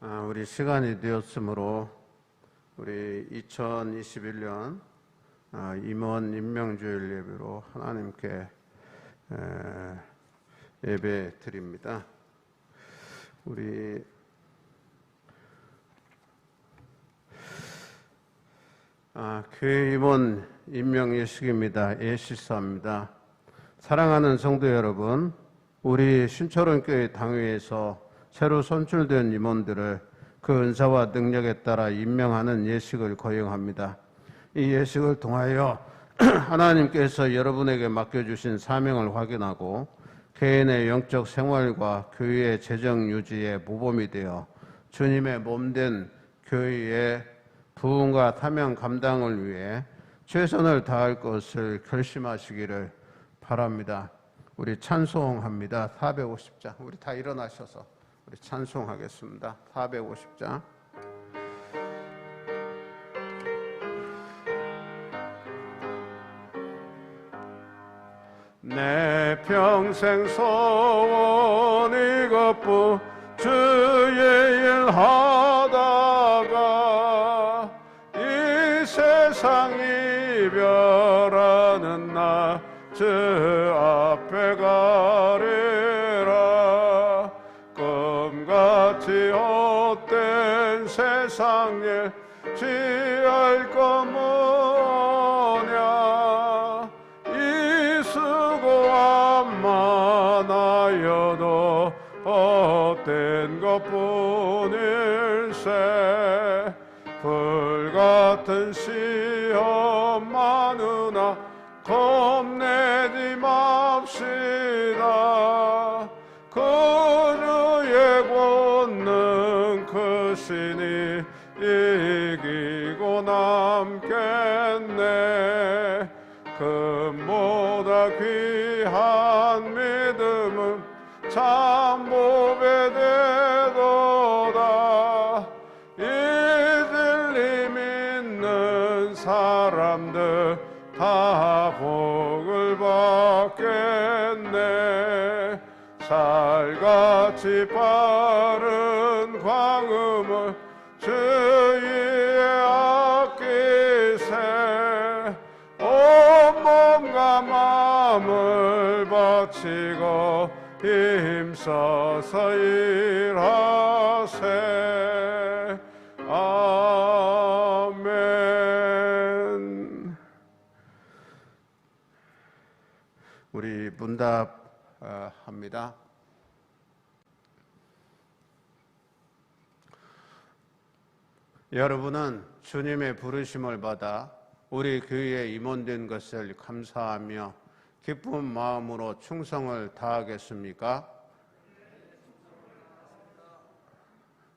우리 시간이 되었으므로 우리 2021년 임원 임명주일 예배로 하나님께 예배 드립니다. 우리 교회 임원 임명 예식입니다. 예식사입니다. 사랑하는 성도 여러분, 우리 신철원교회 당회에서 새로 선출된 임원들을 그 은사와 능력에 따라 임명하는 예식을 거행합니다. 이 예식을 통하여 하나님께서 여러분에게 맡겨주신 사명을 확인하고 개인의 영적 생활과 교회의 재정 유지에 모범이 되어 주님의 몸된 교회의 부흥과 사명 감당을 위해 최선을 다할 것을 결심하시기를 바랍니다. 우리 찬송합니다. 450장. 우리 다 일어나셔서 우리 찬송하겠습니다. 450장. 내 평생 소원 이것뿐 주의 일 하다가 이 세상 이별하는 날 주 앞에 가리라. 꿈같이 헛된 세상 일 취할 것 뭐냐. 이 수고함 많아여도 헛된 것뿐일세. 불같은 시험 많으나 겁내지 맙시다. 그 주의 권능 크시니 이기고 남겠네. 금보다 귀한 믿음은 참 보배 되도다. 이 진리 믿는 사람들 다 복을 받겠네. 살같이 빠른 광음을 주위에 아끼세. 온몸과 마음을 바치고 힘써서 일하세. 아멘. 우리 문답합니다. 여러분은 주님의 부르심을 받아 우리 교회에 임원된 것을 감사하며 기쁜 마음으로 충성을 다하겠습니까?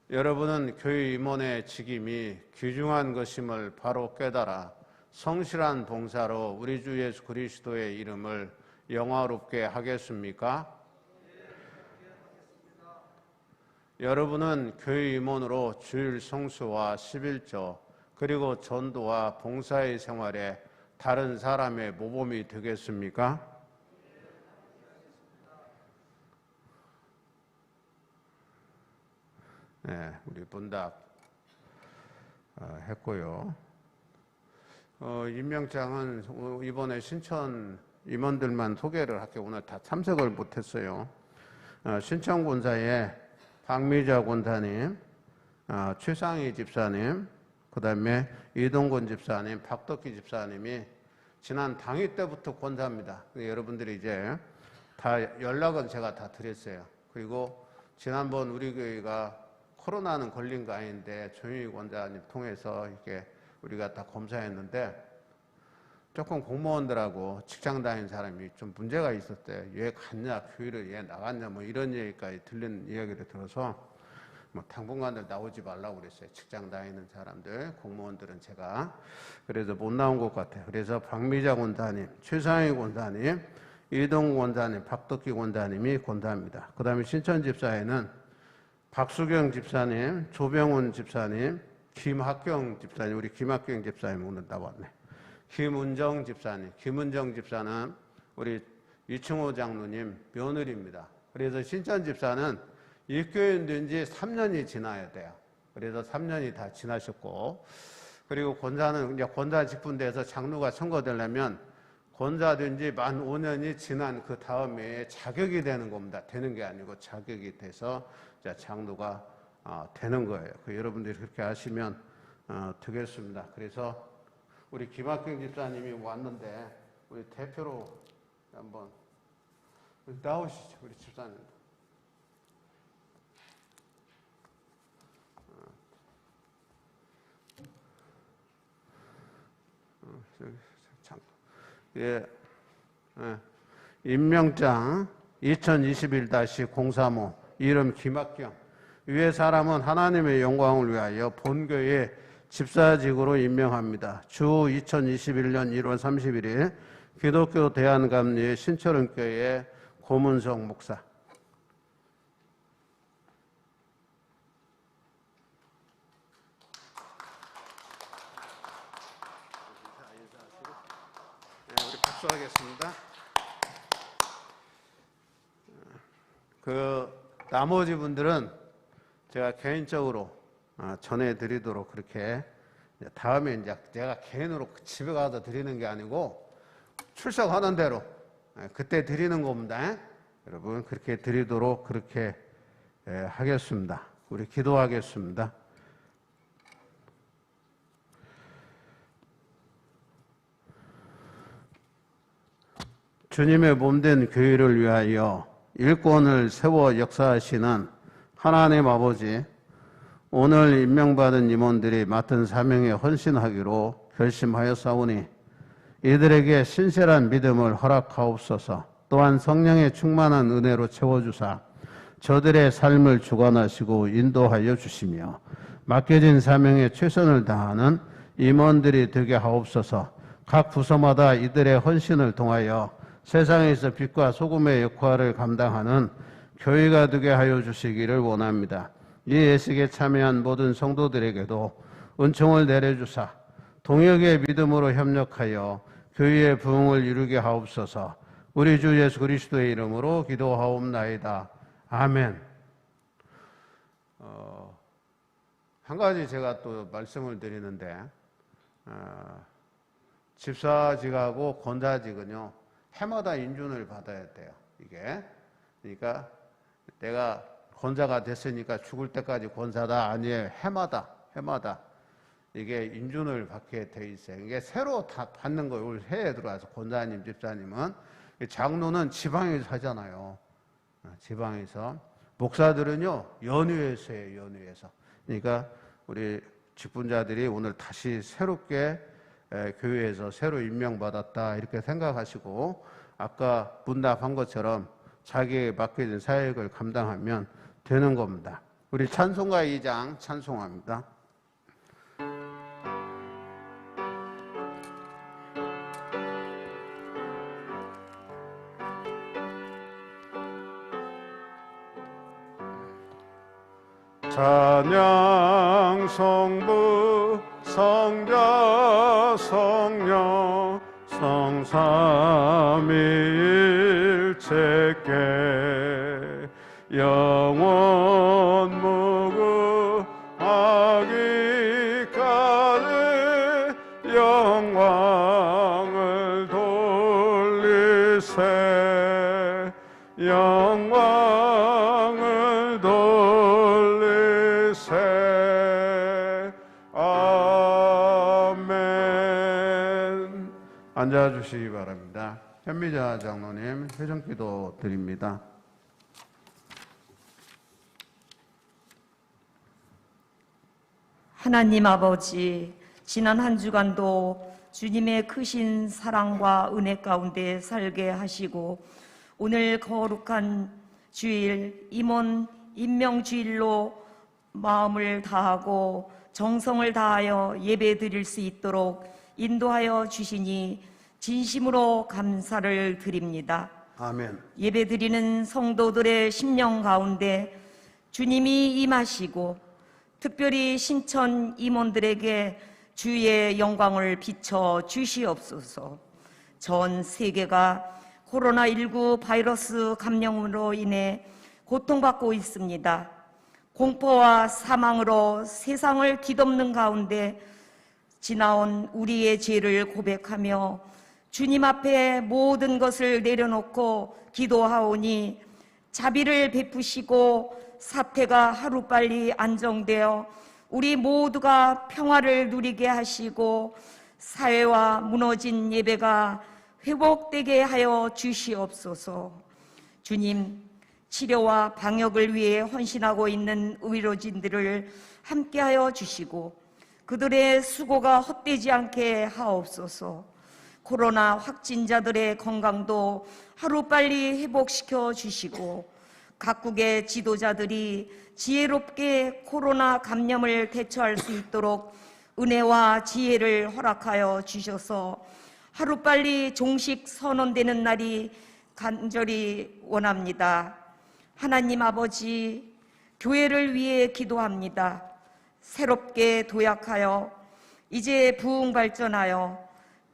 여러분은 교회 임원의 직임이 귀중한 것임을 바로 깨달아 성실한 봉사로 우리 주 예수 그리스도의 이름을 영화롭게 하겠습니까? 여러분은 교회 임원으로 주일 성수와 11조 그리고 전도와 봉사의 생활에 다른 사람의 모범이 되겠습니까? 네, 우리 분답 했고요. 임명장은 이번에 신천 임원들만 소개를 할게요. 오늘 다 참석을 못했어요. 신천 권사의 박미자 권사님, 최상희 집사님, 그 다음에 이동건 집사님, 박덕기 집사님이 지난 당일 때부터 권사입니다. 여러분들이 이제 다 연락은 제가 다 드렸어요. 그리고 지난번 우리 교회가 코로나는 걸린 거 아닌데 조용히 권사님 통해서 이렇게 우리가 다 검사했는데 조금 공무원들하고 직장 다니는 사람이 좀 문제가 있었대요. 얘 갔냐, 교회를 얘 나갔냐, 뭐 이런 얘기까지 들린 이야기를 들어서 뭐 당분간들 나오지 말라고 그랬어요. 직장 다니는 사람들, 공무원들은 제가. 그래서 못 나온 것 같아요. 그래서 박미자 권사님, 최상희 권사님, 이동 권사님, 박덕기 권사님이 권사입니다. 그 다음에 신천 집사에는 박수경 집사님, 조병훈 집사님, 김학경 집사님, 우리 김학경 집사님 오늘 나왔네. 김은정 집사님, 김은정 집사는 우리 이충호 장로님 며느리입니다. 그래서 신천 집사는 입교인 된 지 3년이 지나야 돼요. 그래서 3년이 다 지나셨고, 그리고 권사는 이제 권사 직분대에서 장로가 선거되려면 권사된지 만 5년이 지난 그 다음에 자격이 되는 겁니다. 되는 게 아니고 자격이 돼서 이제 장로가 되는 거예요. 여러분들이 그렇게 하시면 되겠습니다. 그래서 우리 김학경 집사님이 왔는데 우리 대표로 한번 나오시죠, 우리 집사님. 예, 임명장 2021-035 이름 김학경. 위의 사람은 하나님의 영광을 위하여 본교의 집사직으로 임명합니다. 주 2021년 1월 31일 기독교 대한감리의 신철원교회 고문석 목사. 우리 박수하겠습니다. 나머지 분들은 제가 개인적으로 전해드리도록 그렇게 다음에 이제 제가 개인으로 집에 가서 드리는 게 아니고 출석하는 대로 그때 드리는 겁니다. 여러분 그렇게 드리도록 그렇게 하겠습니다. 우리 기도하겠습니다. 주님의 몸된 교회를 위하여 일꾼을 세워 역사하시는 하나님 아버지, 오늘 임명받은 임원들이 맡은 사명에 헌신하기로 결심하였사오니 이들에게 신실한 믿음을 허락하옵소서. 또한 성령의 충만한 은혜로 채워주사 저들의 삶을 주관하시고 인도하여 주시며 맡겨진 사명에 최선을 다하는 임원들이 되게 하옵소서. 각 부서마다 이들의 헌신을 통하여 세상에서 빛과 소금의 역할을 감당하는 교회가 되게 하여 주시기를 원합니다. 이 예식에 참여한 모든 성도들에게도 은총을 내려주사 동역의 믿음으로 협력하여 교회의 부흥을 이루게 하옵소서. 우리 주 예수 그리스도의 이름으로 기도하옵나이다. 아멘. 한 가지 제가 또 말씀을 드리는데, 집사직하고 권사직은요 해마다 인준을 받아야 돼요. 이게 그러니까 내가 권사가 됐으니까 죽을 때까지 권사다 아니에요. 해마다 이게 인준을 받게 돼 있어요. 이게 새로 다 받는 거예요. 올 해에 들어와서 권사님, 집사님은. 장로는 지방에서 하잖아요. 지방에서. 목사들은요 연휴에서 해요. 연휴에서. 그러니까 우리 직분자들이 오늘 다시 새롭게 교회에서 새로 임명받았다 이렇게 생각하시고 아까 문답한 것처럼 자기에게 맡겨진 사역을 감당하면 되는 겁니다. 우리 찬송가 2장 찬송합니다. 찬양 성부 성자 성령 성삼위일체께 영원 무궁하기까지 영광을 돌리세 영광을 돌리세. 아멘. 앉아주시기 바랍니다. 현미자 장로님 회전기도 드립니다. 하나님 아버지, 지난 한 주간도 주님의 크신 사랑과 은혜 가운데 살게 하시고 오늘 거룩한 주일 임원 임명주일로 마음을 다하고 정성을 다하여 예배 드릴 수 있도록 인도하여 주시니 진심으로 감사를 드립니다. 아멘. 예배 드리는 성도들의 심령 가운데 주님이 임하시고 특별히 신천 임원들에게 주의 영광을 비춰 주시옵소서. 전 세계가 코로나19 바이러스 감염으로 인해 고통받고 있습니다. 공포와 사망으로 세상을 뒤덮는 가운데 지나온 우리의 죄를 고백하며 주님 앞에 모든 것을 내려놓고 기도하오니 자비를 베푸시고 사태가 하루빨리 안정되어 우리 모두가 평화를 누리게 하시고 사회와 무너진 예배가 회복되게 하여 주시옵소서. 주님, 치료와 방역을 위해 헌신하고 있는 의료진들을 함께하여 주시고 그들의 수고가 헛되지 않게 하옵소서. 코로나 확진자들의 건강도 하루빨리 회복시켜 주시고 각국의 지도자들이 지혜롭게 코로나 감염을 대처할 수 있도록 은혜와 지혜를 허락하여 주셔서 하루빨리 종식 선언되는 날이 간절히 원합니다. 하나님 아버지, 교회를 위해 기도합니다. 새롭게 도약하여 이제 부흥 발전하여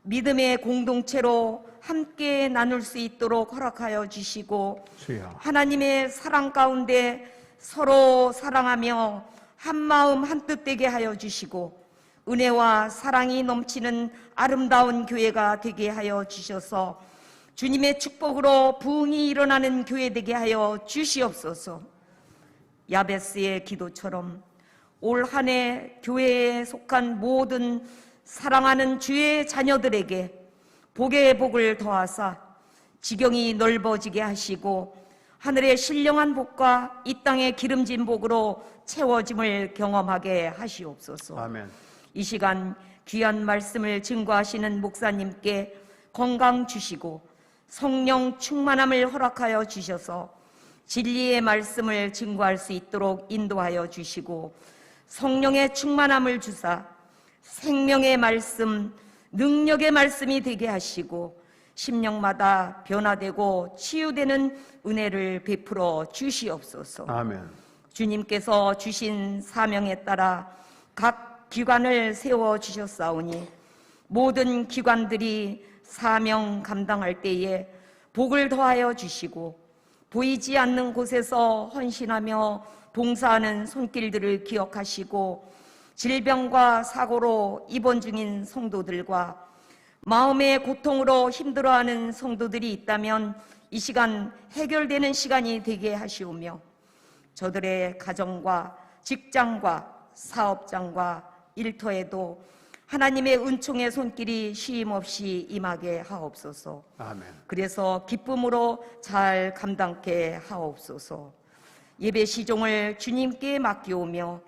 믿음의 공동체로 함께 나눌 수 있도록 허락하여 주시고 주여. 하나님의 사랑 가운데 서로 사랑하며 한마음 한뜻 되게 하여 주시고 은혜와 사랑이 넘치는 아름다운 교회가 되게 하여 주셔서 주님의 축복으로 부흥이 일어나는 교회 되게 하여 주시옵소서. 야베스의 기도처럼 올 한 해 교회에 속한 모든 사랑하는 주의 자녀들에게 복의 복을 더하사 지경이 넓어지게 하시고 하늘의 신령한 복과 이 땅의 기름진 복으로 채워짐을 경험하게 하시옵소서. 아멘. 이 시간 귀한 말씀을 증거하시는 목사님께 건강 주시고 성령 충만함을 허락하여 주셔서 진리의 말씀을 증거할 수 있도록 인도하여 주시고 성령의 충만함을 주사 생명의 말씀, 능력의 말씀이 되게 하시고 심령마다 변화되고 치유되는 은혜를 베풀어 주시옵소서. 아멘. 주님께서 주신 사명에 따라 각 기관을 세워 주셨사오니 모든 기관들이 사명 감당할 때에 복을 더하여 주시고 보이지 않는 곳에서 헌신하며 봉사하는 손길들을 기억하시고 질병과 사고로 입원 중인 성도들과 마음의 고통으로 힘들어하는 성도들이 있다면 이 시간 해결되는 시간이 되게 하시오며 저들의 가정과 직장과 사업장과 일터에도 하나님의 은총의 손길이 쉼없이 임하게 하옵소서. 아멘. 그래서 기쁨으로 잘 감당케 하옵소서. 예배 시종을 주님께 맡기오며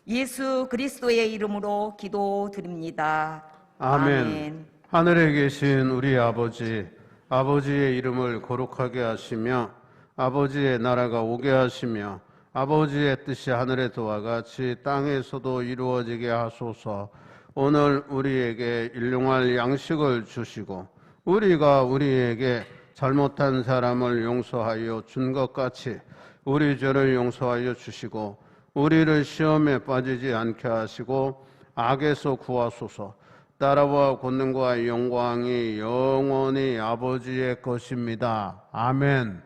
예수 그리스도의 이름으로 기도드립니다. 아멘. 하늘에 계신 우리 아버지, 아버지의 이름을 거룩하게 하시며 아버지의 나라가 오게 하시며 아버지의 뜻이 하늘에서와 같이 땅에서도 이루어지게 하소서. 오늘 우리에게 일용할 양식을 주시고 우리가 우리에게 잘못한 사람을 용서하여 준 것 같이 우리 죄를 용서하여 주시고 우리를 시험에 빠지지 않게 하시고 악에서 구하소서. 나라와 권능과 영광이 영원히 아버지의 것입니다. 아멘.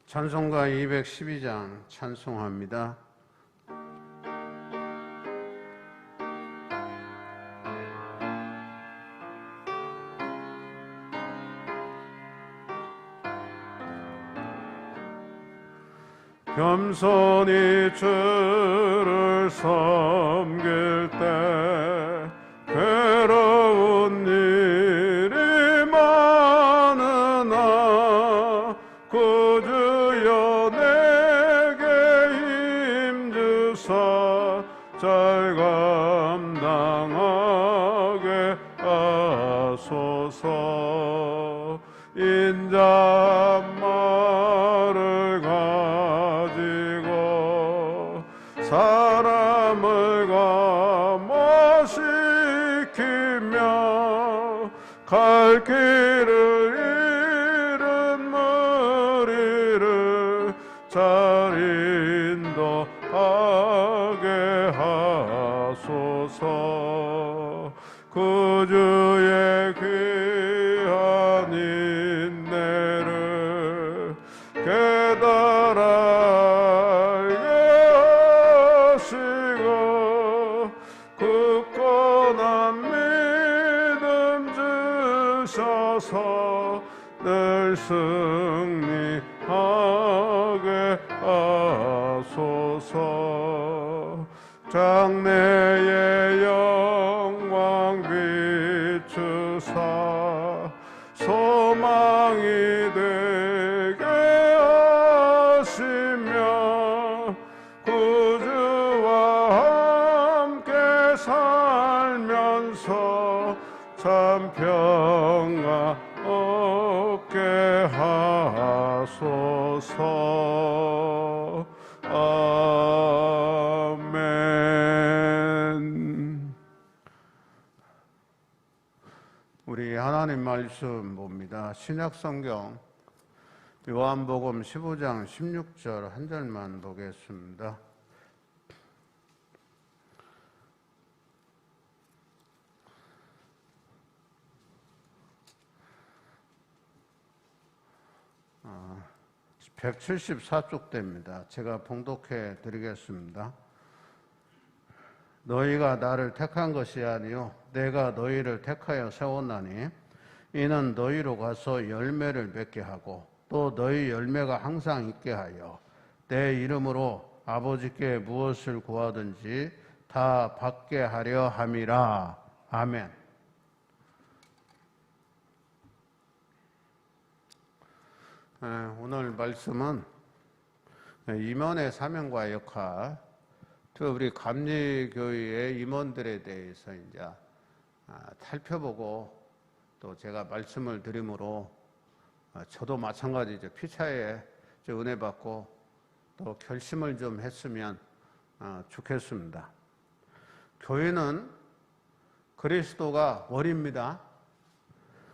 찬송가 212장 찬송합니다. 겸손히 주를 섬길 때 괴로운 일이 많으나 구주여 내게 힘주사 잘 감당하게 하소서. 인자말을 가지고 사람을 감화시키며 갈 길을 하게 하소서. 그 주의 귀한 인내를 깨달아 알게 하시고 굳건한 믿음 주셔서 늘 승리하게 하소서. 장래의 영광 비추사 소망이 되게 하시며 구주와 함께 살면서 참 평화 얻게 하소서. 아멘. 우리 하나님 말씀 봅니다. 신약성경 요한복음 15장 16절 한 절만 보겠습니다. 아, 174쪽대입니다. 제가 봉독해 드리겠습니다. 너희가 나를 택한 것이 아니요 내가 너희를 택하여 세웠나니 이는 너희로 가서 열매를 맺게 하고 또 너희 열매가 항상 있게 하여 내 이름으로 아버지께 무엇을 구하든지 다 받게 하려 함이라. 아멘. 오늘 말씀은 임원의 사명과 역할, 우리 감리교회의 임원들에 대해서 이제 살펴보고 또 제가 말씀을 드림으로 저도 마찬가지죠. 피차에 은혜 받고 또 결심을 좀 했으면 좋겠습니다. 교회는 그리스도가 머리입니다.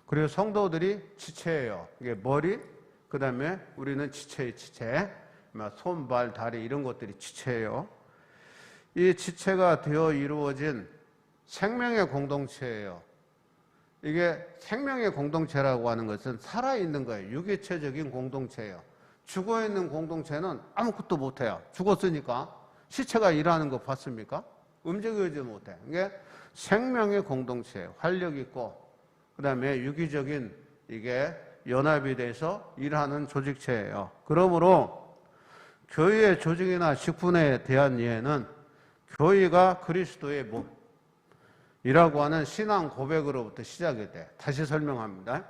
그리고 성도들이 지체예요. 이게 머리, 그 다음에 우리는 지체의 지체, 손, 발, 다리 이런 것들이 지체예요. 이 지체가 되어 이루어진 생명의 공동체예요. 이게 생명의 공동체라고 하는 것은 살아있는 거예요. 유기체적인 공동체예요. 죽어있는 공동체는 아무것도 못해요. 죽었으니까. 시체가 일하는 거 봤습니까? 움직이지 못해. 이게 생명의 공동체예요. 활력 있고, 그 다음에 유기적인 이게 연합이 돼서 일하는 조직체예요. 그러므로 교회의 조직이나 직분에 대한 이해는 교회가 그리스도의 몸이라고 하는 신앙 고백으로부터 시작이 돼. 다시 설명합니다.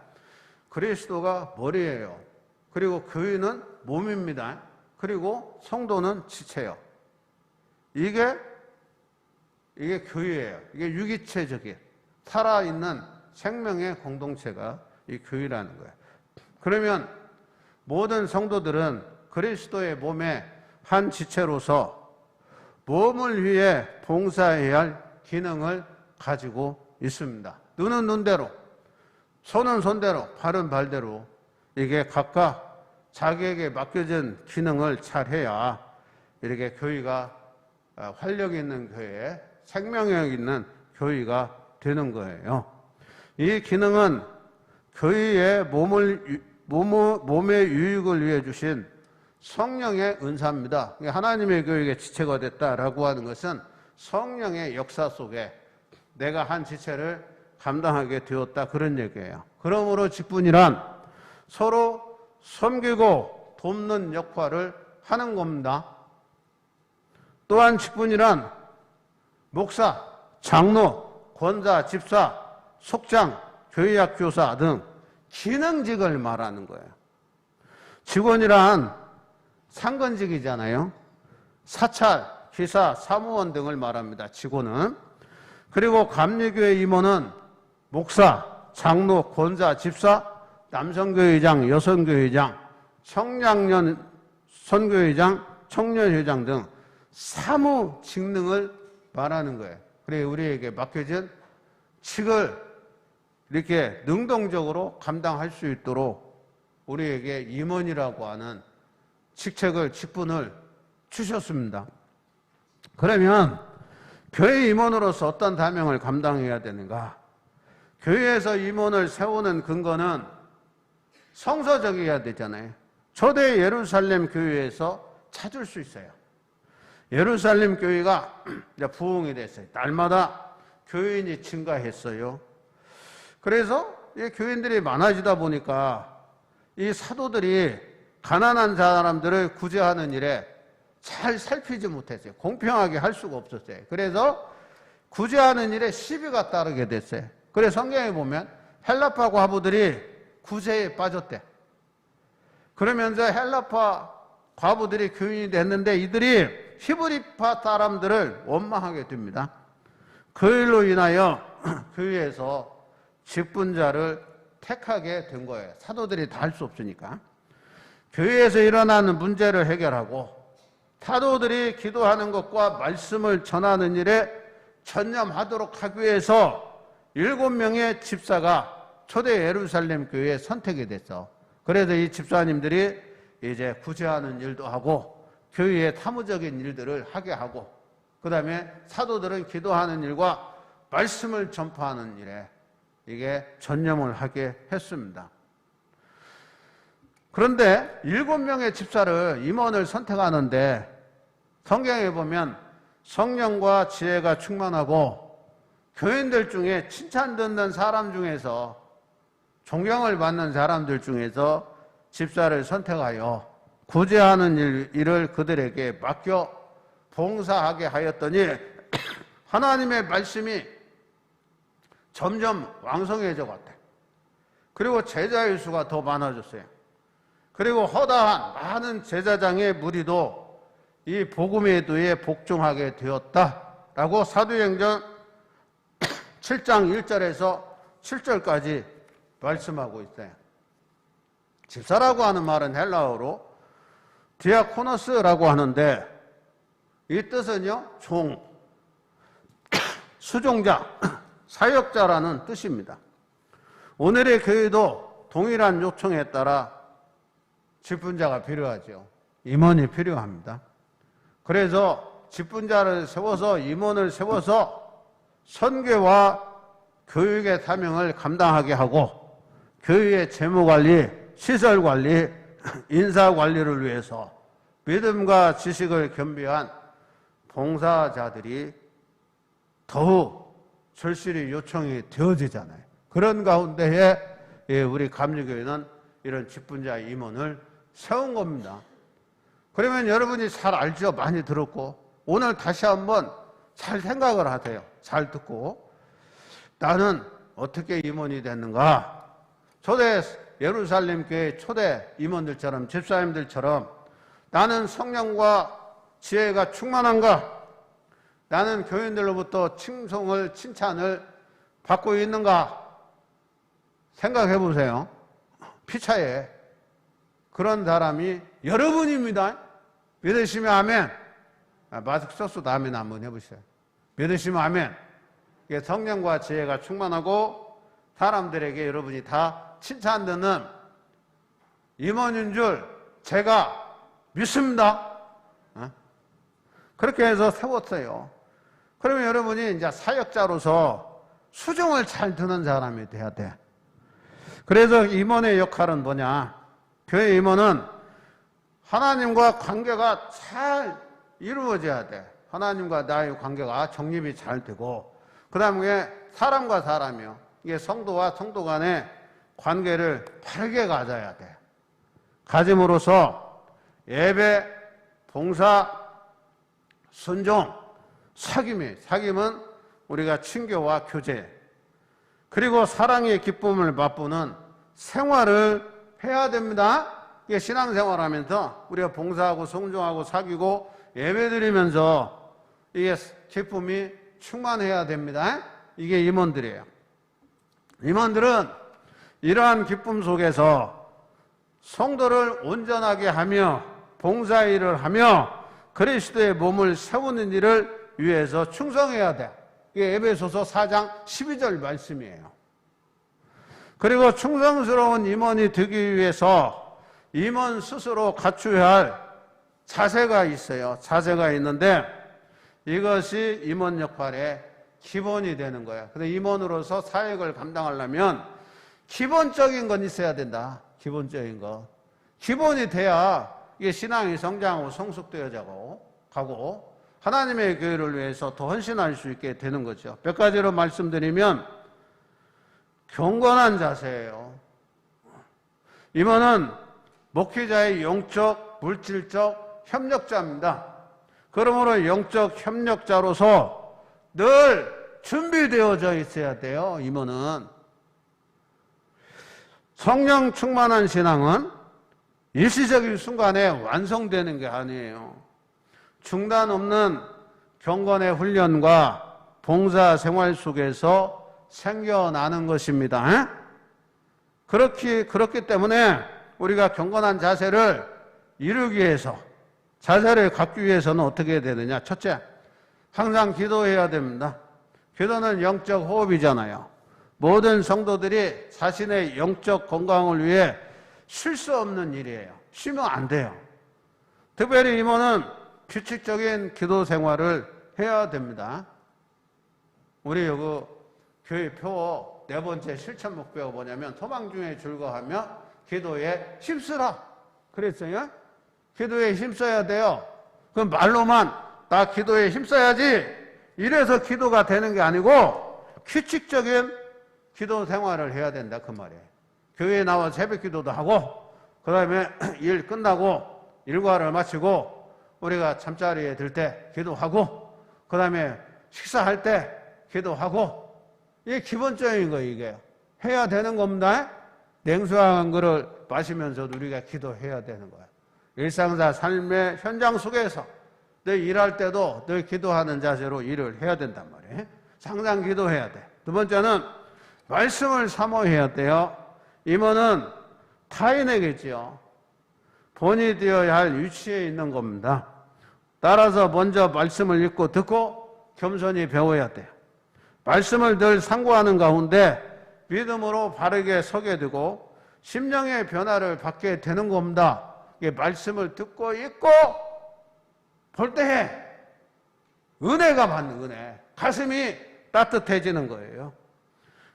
그리스도가 머리예요. 그리고 교회는 몸입니다. 그리고 성도는 지체예요. 이게 교회예요. 이게 유기체적인 살아있는 생명의 공동체가 이 교회라는 거예요. 그러면 모든 성도들은 그리스도의 몸의 한 지체로서 몸을 위해 봉사해야 할 기능을 가지고 있습니다. 눈은 눈대로, 손은 손대로, 발은 발대로 이게 각각 자기에게 맡겨진 기능을 잘 해야 이렇게 교회가 활력 있는 교회, 생명력 있는 교회가 되는 거예요. 이 기능은 교회의 몸의 유익을 위해 주신 성령의 은사입니다. 하나님의 교회의 지체가 됐다라고 하는 것은 성령의 역사 속에 내가 한 지체를 감당하게 되었다, 그런 얘기예요. 그러므로 직분이란 서로 섬기고 돕는 역할을 하는 겁니다. 또한 직분이란 목사, 장로, 권사, 집사, 속장, 교회학 교사 등 기능직을 말하는 거예요. 직원이란 상근직이잖아요. 사찰, 기사, 사무원 등을 말합니다. 직원은. 그리고 감리교회 임원은 목사, 장로, 권사, 집사, 남성교회장, 여성교회장, 청량년 선교회장, 청년회장 등 사무 직능을 말하는 거예요. 그래 우리에게 맡겨진 직을 이렇게 능동적으로 감당할 수 있도록 우리에게 임원이라고 하는 직책을, 직분을 주셨습니다. 그러면 교회 임원으로서 어떤 사명을 감당해야 되는가? 교회에서 임원을 세우는 근거는 성서적이어야 되잖아요. 초대 예루살렘 교회에서 찾을 수 있어요. 예루살렘 교회가 이제 부흥이 됐어요. 날마다 교인이 증가했어요. 그래서 이 교인들이 많아지다 보니까 이 사도들이 가난한 사람들을 구제하는 일에 잘 살피지 못했어요. 공평하게 할 수가 없었어요. 그래서 구제하는 일에 시비가 따르게 됐어요. 그래서 성경에 보면 헬라파 과부들이 구제에 빠졌대. 그러면서 헬라파 과부들이 교인이 됐는데 이들이 히브리파 사람들을 원망하게 됩니다. 그 일로 인하여 교회에서 직분자를 택하게 된 거예요. 사도들이 다 할 수 없으니까. 교회에서 일어나는 문제를 해결하고 사도들이 기도하는 것과 말씀을 전하는 일에 전념하도록 하기 위해서 7명의 집사가 초대 예루살렘 교회에 선택이 됐어. 그래서 이 집사님들이 이제 구제하는 일도 하고 교회의 사무적인 일들을 하게 하고 그 다음에 사도들은 기도하는 일과 말씀을 전파하는 일에 이게 전념을 하게 했습니다. 그런데 7명의 집사를 임원을 선택하는데 성경에 보면 성령과 지혜가 충만하고 교인들 중에 칭찬 듣는 사람 중에서 존경을 받는 사람들 중에서 집사를 선택하여 구제하는 일을 그들에게 맡겨 봉사하게 하였더니 하나님의 말씀이 점점 왕성해져 갔대. 그리고 제자의 수가 더 많아졌어요. 그리고 허다한 많은 제사장의 무리도 이 복음의 도에 복종하게 되었다라고 사도행전 7장 1절에서 7절까지 말씀하고 있어요. 집사라고 하는 말은 헬라어로 디아코노스라고 하는데 이 뜻은요, 종, 수종자, 사역자라는 뜻입니다. 오늘의 교회도 동일한 요청에 따라 직분자가 필요하죠. 임원이 필요합니다. 그래서 직분자를 세워서 임원을 세워서 선교와 교육의 사명을 감당하게 하고 교회의 재무관리, 시설관리, 인사관리를 위해서 믿음과 지식을 겸비한 봉사자들이 더욱 절실히 요청이 되어지잖아요. 그런 가운데에 우리 감리교회는 이런 직분자 임원을 세운 겁니다. 그러면 여러분이 잘 알죠? 많이 들었고 오늘 다시 한번 잘 생각을 하세요. 잘 듣고 나는 어떻게 임원이 됐는가? 초대 예루살렘 교회 초대 임원들처럼 집사님들처럼 나는 성령과 지혜가 충만한가? 나는 교인들로부터 칭송을 칭찬을 받고 있는가? 생각해 보세요. 피차에 그런 사람이 여러분입니다. 믿으시면 아멘. 마스크 썼어도 아멘 한번 해보세요. 믿으시면 아멘. 이게 성령과 지혜가 충만하고 사람들에게 여러분이 다 칭찬 듣는 임원인 줄 제가 믿습니다. 그렇게 해서 세웠어요. 그러면 여러분이 이제 사역자로서 수종을 잘 듣는 사람이 돼야 돼. 그래서 임원의 역할은 뭐냐? 교회 임원은 하나님과 관계가 잘 이루어져야 돼. 하나님과 나의 관계가 정립이 잘 되고, 그 다음에 사람과 사람이요. 이게 성도와 성도 간의 관계를 바르게 가져야 돼. 가짐으로써 예배, 봉사, 순종, 사귐은 우리가 친교와 교제, 그리고 사랑의 기쁨을 맛보는 생활을 해야 됩니다. 이게 신앙생활 하면서 우리가 봉사하고 순종하고 사귀고 예배드리면서 이게 기쁨이 충만해야 됩니다. 이게 임원들이에요. 임원들은 이러한 기쁨 속에서 성도를 온전하게 하며 봉사일을 하며 그리스도의 몸을 세우는 일을 위해서 충성해야 돼. 이게 에베소서 4장 12절 말씀이에요. 그리고 충성스러운 임원이 되기 위해서 임원 스스로 갖추어야 할 자세가 있어요. 자세가 있는데 이것이 임원 역할의 기본이 되는 거야. 근데 임원으로서 사역을 감당하려면 기본적인 건 있어야 된다. 기본적인 거. 기본이 돼야 이게 신앙이 성장하고 성숙되어져 가고 하나님의 교회를 위해서 더 헌신할 수 있게 되는 거죠. 몇 가지로 말씀드리면 경건한 자세예요. 임원은 목회자의 영적, 물질적 협력자입니다. 그러므로 영적 협력자로서 늘 준비되어져 있어야 돼요. 임원은. 성령 충만한 신앙은 일시적인 순간에 완성되는 게 아니에요. 중단 없는 경건의 훈련과 봉사 생활 속에서 생겨나는 것입니다. 그렇기 때문에 우리가 경건한 자세를 이루기 위해서, 자세를 갖기 위해서는 어떻게 해야 되느냐? 첫째, 항상 기도해야 됩니다. 기도는 영적 호흡이잖아요. 모든 성도들이 자신의 영적 건강을 위해 쉴 수 없는 일이에요. 쉬면 안 돼요. 특별히 임원은 규칙적인 기도 생활을 해야 됩니다. 우리 여기 교회 표 4번째 실천 목표가 뭐냐면 소망 중에 즐거워하며 기도에 힘쓰라 그랬어요. 기도에 힘써야 돼요. 그럼 말로만 나 기도에 힘써야지 이래서 기도가 되는 게 아니고 규칙적인 기도 생활을 해야 된다 그 말이에요. 교회에 나와 새벽 기도도 하고 그 다음에 일 끝나고 일과를 마치고 우리가 잠자리에 들 때 기도하고 그 다음에 식사할 때 기도하고 이게 기본적인 거예요. 이게 해야 되는 겁니다. 냉수한 거를 마시면서도 우리가 기도해야 되는 거예요. 일상사 삶의 현장 속에서 늘 일할 때도 늘 기도하는 자세로 일을 해야 된단 말이에요. 항상 기도해야 돼. 두 번째는 말씀을 사모해야 돼요. 임원은 타인에게지요. 본이 되어야 할 위치에 있는 겁니다. 따라서 먼저 말씀을 읽고 듣고 겸손히 배워야 돼요. 말씀을 늘 상고하는 가운데 믿음으로 바르게 서게 되고 심령의 변화를 받게 되는 겁니다. 이게 말씀을 듣고 읽고 볼 때 은혜가 받는 은혜, 가슴이 따뜻해지는 거예요.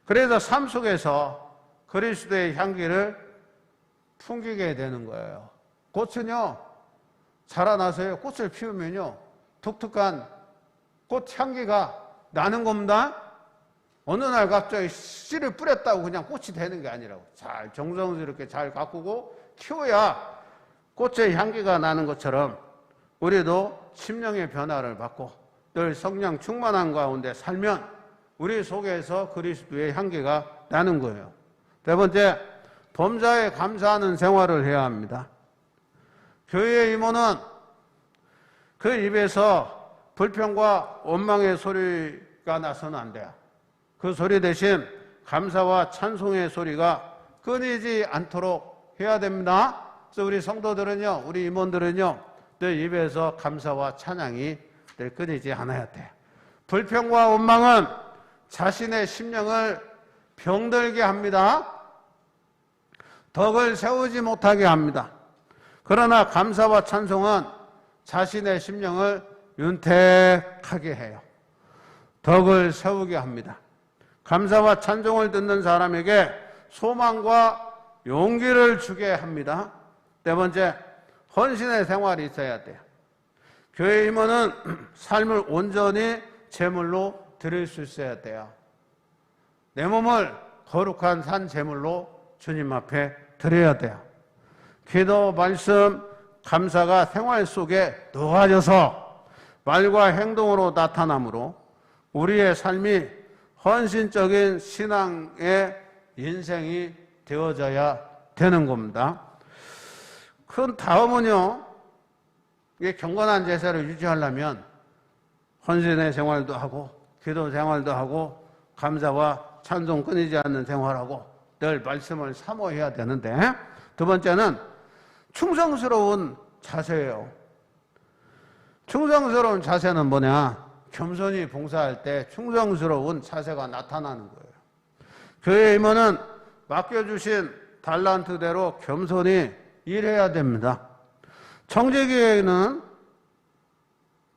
그래서 삶 속에서 그리스도의 향기를 풍기게 되는 거예요. 꽃은요 자라나서요 꽃을 피우면요 독특한 꽃 향기가 나는 겁니다. 어느 날 갑자기 씨를 뿌렸다고 그냥 꽃이 되는 게 아니라고 잘 정성스럽게 잘 가꾸고 키워야 꽃의 향기가 나는 것처럼 우리도 심령의 변화를 받고 늘 성령 충만한 가운데 살면 우리 속에서 그리스도의 향기가 나는 거예요. 네 번째, 범사에 감사하는 생활을 해야 합니다. 교회의 임원은 그 입에서 불평과 원망의 소리가 나서는 안 돼요. 그 소리 대신 감사와 찬송의 소리가 끊이지 않도록 해야 됩니다. 그래서 우리 성도들은요, 우리 임원들은요, 늘 입에서 감사와 찬양이 늘 끊이지 않아야 돼요. 불평과 원망은 자신의 심령을 병들게 합니다. 덕을 세우지 못하게 합니다. 그러나 감사와 찬송은 자신의 심령을 윤택하게 해요. 덕을 세우게 합니다. 감사와 찬송을 듣는 사람에게 소망과 용기를 주게 합니다. 네 번째, 헌신의 생활이 있어야 돼요. 교회 임원은 삶을 온전히 제물로 드릴 수 있어야 돼요. 내 몸을 거룩한 산 제물로 주님 앞에 드려야 돼요. 기도, 말씀, 감사가 생활 속에 녹아져서 말과 행동으로 나타나므로 우리의 삶이 헌신적인 신앙의 인생이 되어져야 되는 겁니다. 그 다음은요, 이게 경건한 제사를 유지하려면 헌신의 생활도 하고 기도 생활도 하고 감사와 찬송 끊이지 않는 생활하고 늘 말씀을 사모해야 되는데, 두 번째는 충성스러운 자세예요. 충성스러운 자세는 뭐냐? 겸손히 봉사할 때 충성스러운 자세가 나타나는 거예요. 교회 임원은 맡겨주신 달란트대로 겸손히 일해야 됩니다. 청지기에는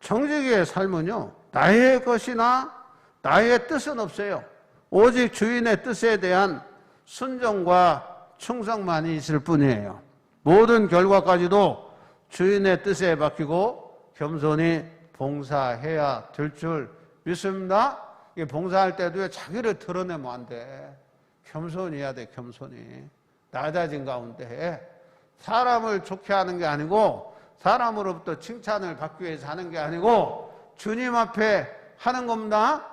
정직의 삶은요, 나의 것이나 나의 뜻은 없어요. 오직 주인의 뜻에 대한 순종과 충성만이 있을 뿐이에요. 모든 결과까지도 주인의 뜻에 맡기고 겸손히 봉사해야 될 줄 믿습니다. 봉사할 때도 자기를 드러내면 안 돼. 겸손히 해야 돼, 겸손히. 낮아진 가운데 사람을 좋게 하는 게 아니고 사람으로부터 칭찬을 받기 위해서 하는 게 아니고 주님 앞에 하는 겁니다.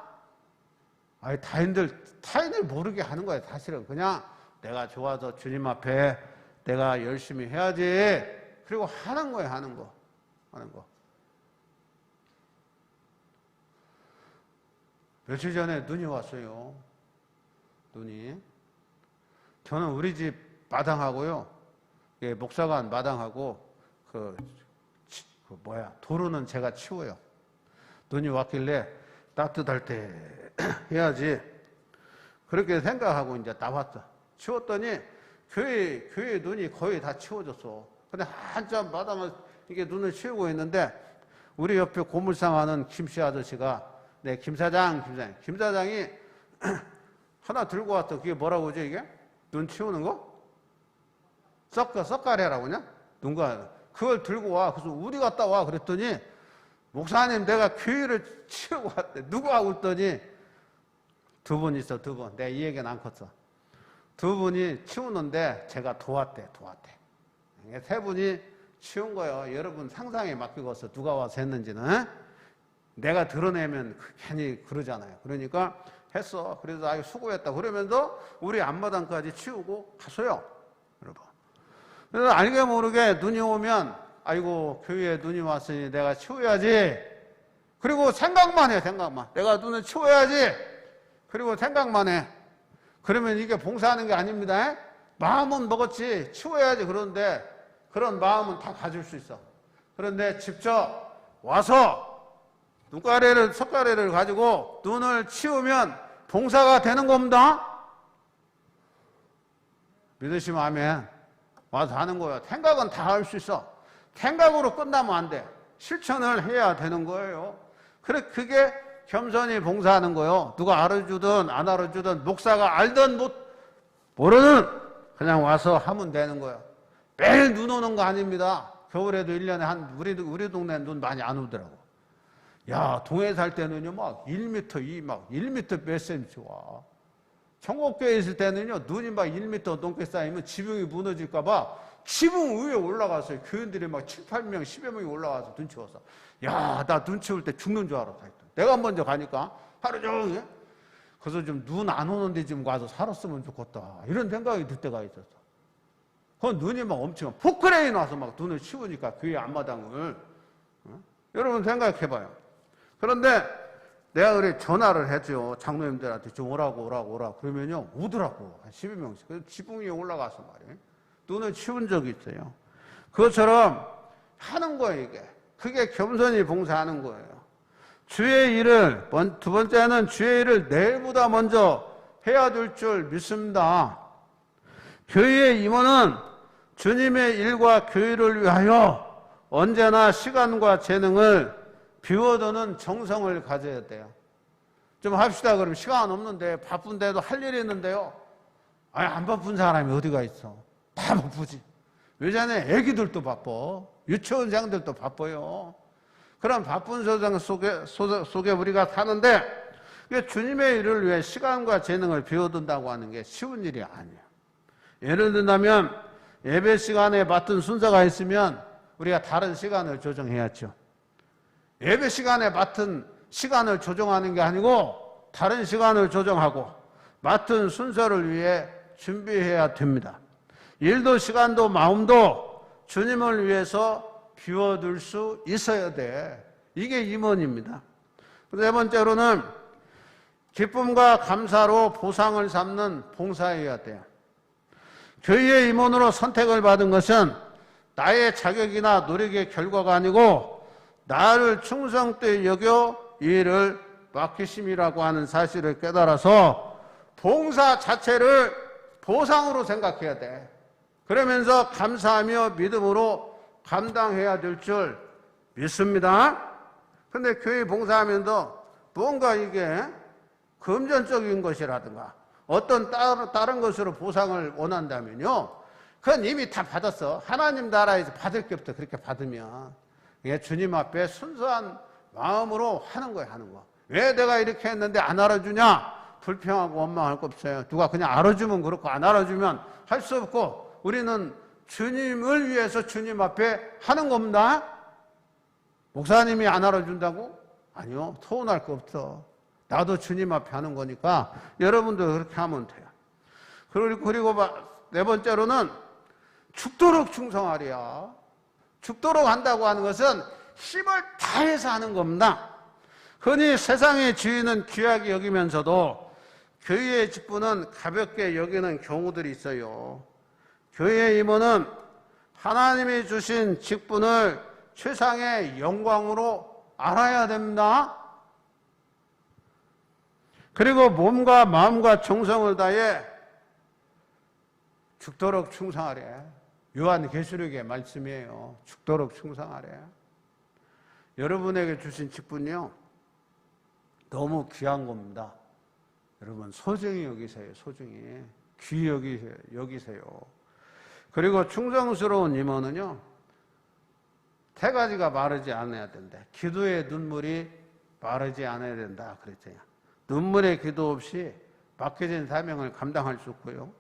아니, 타인을 모르게 하는 거예요. 사실은 그냥 내가 좋아서 주님 앞에 내가 열심히 해야지. 그리고 하는 거예요. 하는 거. 며칠 전에 눈이 왔어요. 눈이. 저는 우리 집 마당하고요, 목사관 마당하고 도로는 제가 치워요. 눈이 왔길래 따뜻할 때 해야지 그렇게 생각하고 이제 나왔어. 치웠더니 교회 눈이 거의 다 치워졌어. 근데 한참 마당을 이게 눈을 치우고 있는데 우리 옆에 고물상 하는 김씨 아저씨가 김 사장이 하나 들고 왔어. 그게 뭐라고 하지 이게? 눈 치우는 거? 썩가래라고 그냥? 그걸 들고 와. 그래서 우리 갔다 와. 그랬더니 목사님 내가 교회를 치우고 왔대. 누가 왔더니 두 분 있어, 두 분. 내가 이 얘기는 안 컸어. 두 분이 치우는데 제가 도왔대. 세 분이 치운 거예요. 여러분 상상에 맡기고서 누가 와서 했는지는. 내가 드러내면 괜히 그러잖아요. 그러니까 했어. 그래서 아유 수고했다. 그러면서 우리 앞마당까지 치우고 갔어요. 여러분. 그래서 알게 모르게 눈이 오면 아이고 교회에 눈이 왔으니 내가 치워야지. 그리고 생각만 해. 내가 눈을 치워야지. 그리고 생각만 해. 그러면 이게 봉사하는 게 아닙니다. 마음은 먹었지 치워야지. 그런데 그런 마음은 다 가질 수 있어. 그런데 직접 와서 석가래를 가지고 눈을 치우면 봉사가 되는 겁니다. 믿으시면 아멘. 와서 하는 거예요. 생각은 다 할 수 있어. 생각으로 끝나면 안 돼. 실천을 해야 되는 거예요. 그게 겸손히 봉사하는 거예요. 누가 알아주든 안 알아주든 목사가 알든 모르든 그냥 와서 하면 되는 거예요. 매일 눈 오는 거 아닙니다. 겨울에도 1년에 우리 동네 눈 많이 안 오더라고. 야, 동해 살 때는요, 막 1m, 1m 몇 cm 와. 청곡교에 있을 때는요, 눈이 막 1m 넘게 쌓이면 지붕이 무너질까봐 지붕 위에 올라갔어요. 교인들이 막 7, 8명, 10여 명이 올라가서 눈 치웠어. 야, 나 눈 치울 때 죽는 줄 알았다. 내가 먼저 가니까 하루 종일. 그래서 좀 눈 안 오는데 좀 가서 살았으면 좋겠다. 이런 생각이 들 때가 있었어. 그 눈이 막 엄청, 포크레인 와서 막 눈을 치우니까 교회 앞마당을. 여러분 생각해봐요. 그런데 내가 그래 전화를 했죠. 장로님들한테 좀 오라고. 그러면요, 오더라고. 한 12명씩. 그래서 지붕 위에 올라가서 말이에요. 눈을 치운 적이 있어요. 그것처럼 하는 거예요, 이게. 그게 겸손히 봉사하는 거예요. 두 번째는 주의 일을 내일보다 먼저 해야 될 줄 믿습니다. 교회의 임원은 주님의 일과 교회를 위하여 언제나 시간과 재능을 비워두는 정성을 가져야 돼요. 좀 합시다. 그러면 시간 없는데 바쁜데도 할 일이 있는데요. 아니, 안 바쁜 사람이 어디가 있어. 다 바쁘지. 요즘에 애기들도 바빠. 유치원생들도 바빠요. 그런 바쁜 세상 속에 우리가 사는데 주님의 일을 위해 시간과 재능을 비워둔다고 하는 게 쉬운 일이 아니에요. 예를 든다면 예배 시간에 맡은 순서가 있으면 우리가 다른 시간을 조정해야죠. 예배 시간에 맡은 시간을 조정하는 게 아니고 다른 시간을 조정하고 맡은 순서를 위해 준비해야 됩니다. 일도 시간도 마음도 주님을 위해서 비워둘 수 있어야 돼. 이게 임원입니다. 네 번째로는 기쁨과 감사로 보상을 삼는 봉사해야 돼요. 교회의 임원으로 선택을 받은 것은 나의 자격이나 노력의 결과가 아니고 나를 충성되이 여겨 이 일을 맡기심이라고 하는 사실을 깨달아서 봉사 자체를 보상으로 생각해야 돼. 그러면서 감사하며 믿음으로 감당해야 될 줄 믿습니다. 근데 교회 봉사하면서 뭔가 이게 금전적인 것이라든가 어떤 다른 것으로 보상을 원한다면요, 그건 이미 다 받았어. 하나님 나라에서 받을 게 없어. 그렇게 받으면 이게 주님 앞에 순수한 마음으로 하는 거야, 하는 거. 왜 내가 이렇게 했는데 안 알아주냐? 불평하고 원망할 거 없어요. 누가 그냥 알아주면 그렇고 안 알아주면 할 수 없고, 우리는 주님을 위해서 주님 앞에 하는 겁니다. 목사님이 안 알아준다고? 아니요, 서운할 거 없어. 나도 주님 앞에 하는 거니까 여러분도 그렇게 하면 돼요. 그리고 네 번째로는 죽도록 충성하리야. 죽도록 한다고 하는 것은 힘을 다해서 하는 겁니다. 흔히 세상의 주인은 귀하게 여기면서도 교회의 직분은 가볍게 여기는 경우들이 있어요. 교회의 임원은 하나님이 주신 직분을 최상의 영광으로 알아야 됩니다. 그리고 몸과 마음과 정성을 다해 죽도록 충성하래. 요한계시록의 말씀이에요. 죽도록 충성하래. 여러분에게 주신 직분이요, 너무 귀한 겁니다. 여러분 소중히 여기세요. 소중히 귀히 여기세요. 그리고 충성스러운 임원은요, 세 가지가 마르지 않아야 된다. 기도의 눈물이 마르지 않아야 된다 그랬잖아요. 눈물의 기도 없이 맡겨진 사명을 감당할 수 없고요,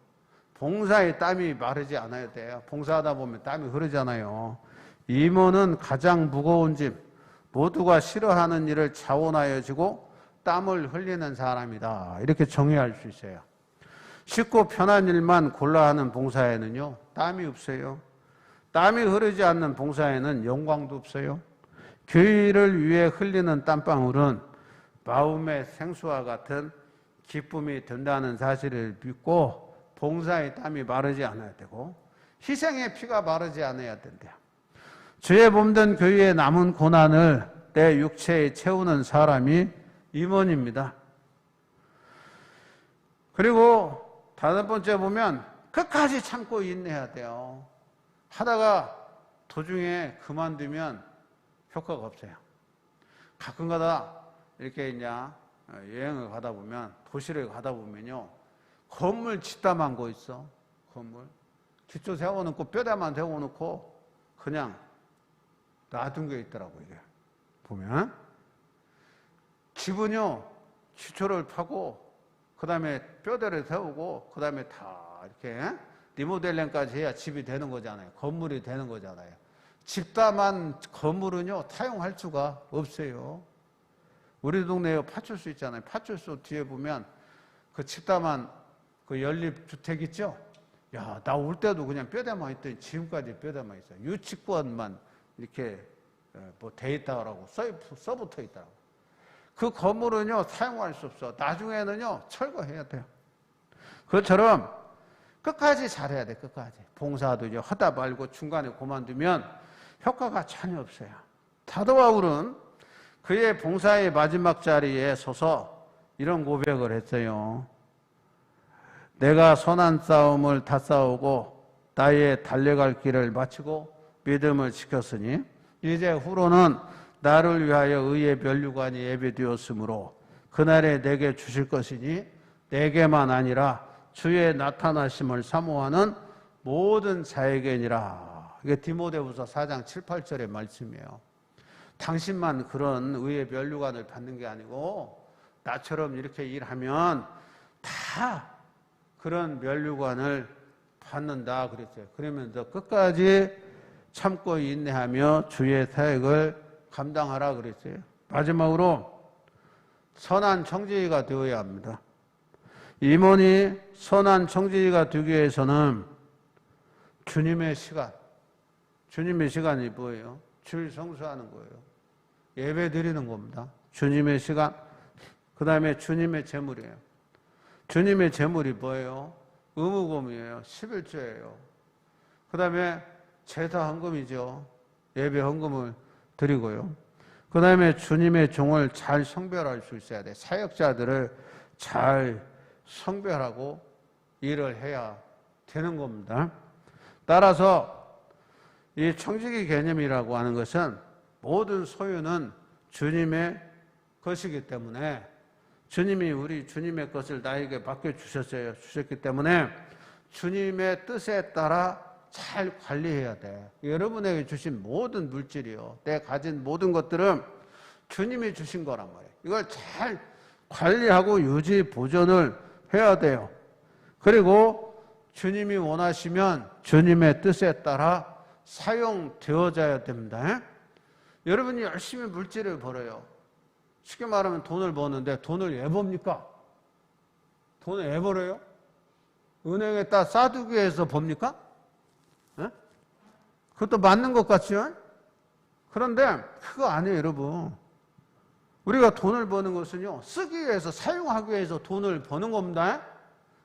봉사의 땀이 마르지 않아야 돼요. 봉사하다 보면 땀이 흐르잖아요. 임원은 가장 무거운 짐, 모두가 싫어하는 일을 자원하여 지고 땀을 흘리는 사람이다, 이렇게 정의할 수 있어요. 쉽고 편한 일만 골라 하는 봉사에는요, 땀이 없어요. 땀이 흐르지 않는 봉사에는 영광도 없어요. 교회를 위해 흘리는 땀방울은 마음의 생수와 같은 기쁨이 된다는 사실을 믿고 봉사의 땀이 마르지 않아야 되고 희생의 피가 마르지 않아야 된대요. 죄에 몸된 교회의 남은 고난을 내 육체에 채우는 사람이 임원입니다. 그리고 다섯 번째 보면 끝까지 참고 인내해야 돼요. 하다가 도중에 그만두면 효과가 없어요. 가끔가다 이렇게 이제 여행을 가다 보면, 도시를 가다 보면요, 건물 집담한 거 있어. 건물 기초 세워놓고 뼈대만 세워놓고 그냥 놔둔 게 있더라고. 이게 보면 집은요, 기초를 파고 그 다음에 뼈대를 세우고 그 다음에 다 이렇게 리모델링까지 해야 집이 되는 거잖아요. 건물이 되는 거잖아요. 집담한 건물은요, 타용할 수가 없어요. 우리 동네에 파출소 있잖아요. 파출소 뒤에 보면 그 집담한 그 연립주택 있죠? 야, 나 올 때도 그냥 뼈대만 있더니 지금까지 뼈대만 있어요. 유치권만 이렇게 뭐 돼 있다고 써붙어 있다고. 그 건물은요, 사용할 수 없어. 나중에는요, 철거해야 돼요. 그것처럼 끝까지 잘해야 돼, 끝까지. 봉사도 이제 하다 말고 중간에 그만두면 효과가 전혀 없어요. 사도 바울은 그의 봉사의 마지막 자리에 서서 이런 고백을 했어요. 내가 선한 싸움을 다 싸우고 나의 달려갈 길을 마치고 믿음을 지켰으니 이제 후로는 나를 위하여 의의 면류관이 예배되었으므로 그날에 내게 주실 것이니 내게만 아니라 주의 나타나심을 사모하는 모든 자에게니라. 이게 디모데후서 4장 7, 8절의 말씀이에요. 당신만 그런 의의 면류관을 받는 게 아니고 나처럼 이렇게 일하면 다 그런 면류관을 받는다 그랬어요. 그러면서 끝까지 참고 인내하며 주의 사역을 감당하라 그랬어요. 마지막으로 선한 청지기가 되어야 합니다. 임원이 선한 청지기가 되기 위해서는 주님의 시간이 뭐예요? 주일 성수하는 거예요. 예배 드리는 겁니다. 주님의 시간, 그 다음에 주님의 제물이에요. 주님의 제물이 뭐예요? 의무금이에요. 11조예요. 그 다음에 제사 헌금이죠. 예배 헌금을 드리고요. 그 다음에 주님의 종을 잘 성별할 수 있어야 돼. 사역자들을 잘 성별하고 일을 해야 되는 겁니다. 따라서 이 청지기 개념이라고 하는 것은 모든 소유는 주님의 것이기 때문에 주님이 우리 주님의 것을 나에게 맡겨주셨어요. 주셨기 때문에 주님의 뜻에 따라 잘 관리해야 돼. 여러분에게 주신 모든 물질이요, 내 가진 모든 것들은 주님이 주신 거란 말이에요. 이걸 잘 관리하고 유지 보존을 해야 돼요. 그리고 주님이 원하시면 주님의 뜻에 따라 사용되어져야 됩니다. 여러분이 열심히 물질을 벌어요. 쉽게 말하면 돈을 버는데 돈을 왜 법니까? 돈을 왜 벌어요? 은행에다 싸두기 위해서 법니까? 네? 그것도 맞는 것 같죠? 그런데 그거 아니에요, 여러분. 우리가 돈을 버는 것은요, 쓰기 위해서, 사용하기 위해서 돈을 버는 겁니다.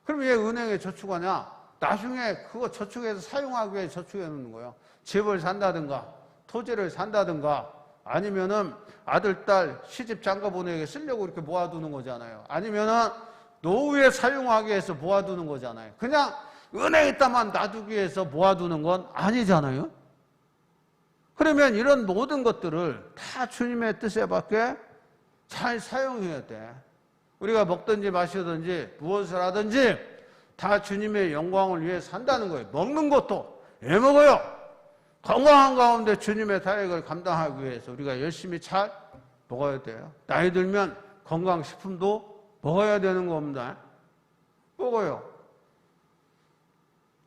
그럼 왜 은행에 저축하냐? 나중에 그거 저축해서 사용하기 위해 저축해 놓는 거예요. 집을 산다든가 토지를 산다든가 아니면은 아들, 딸 시집 장가 보내게 쓰려고 이렇게 모아두는 거잖아요. 아니면은 노후에 사용하기 위해서 모아두는 거잖아요. 그냥 은행에다만 놔두기 위해서 모아두는 건 아니잖아요. 그러면 이런 모든 것들을 다 주님의 뜻에 맞게 잘 사용해야 돼. 우리가 먹든지 마시든지 무엇을 하든지 다 주님의 영광을 위해 산다는 거예요. 먹는 것도 왜 먹어요? 건강한 가운데 주님의 사역을 감당하기 위해서 우리가 열심히 잘 먹어야 돼요. 나이 들면 건강식품도 먹어야 되는 겁니다. 먹어요.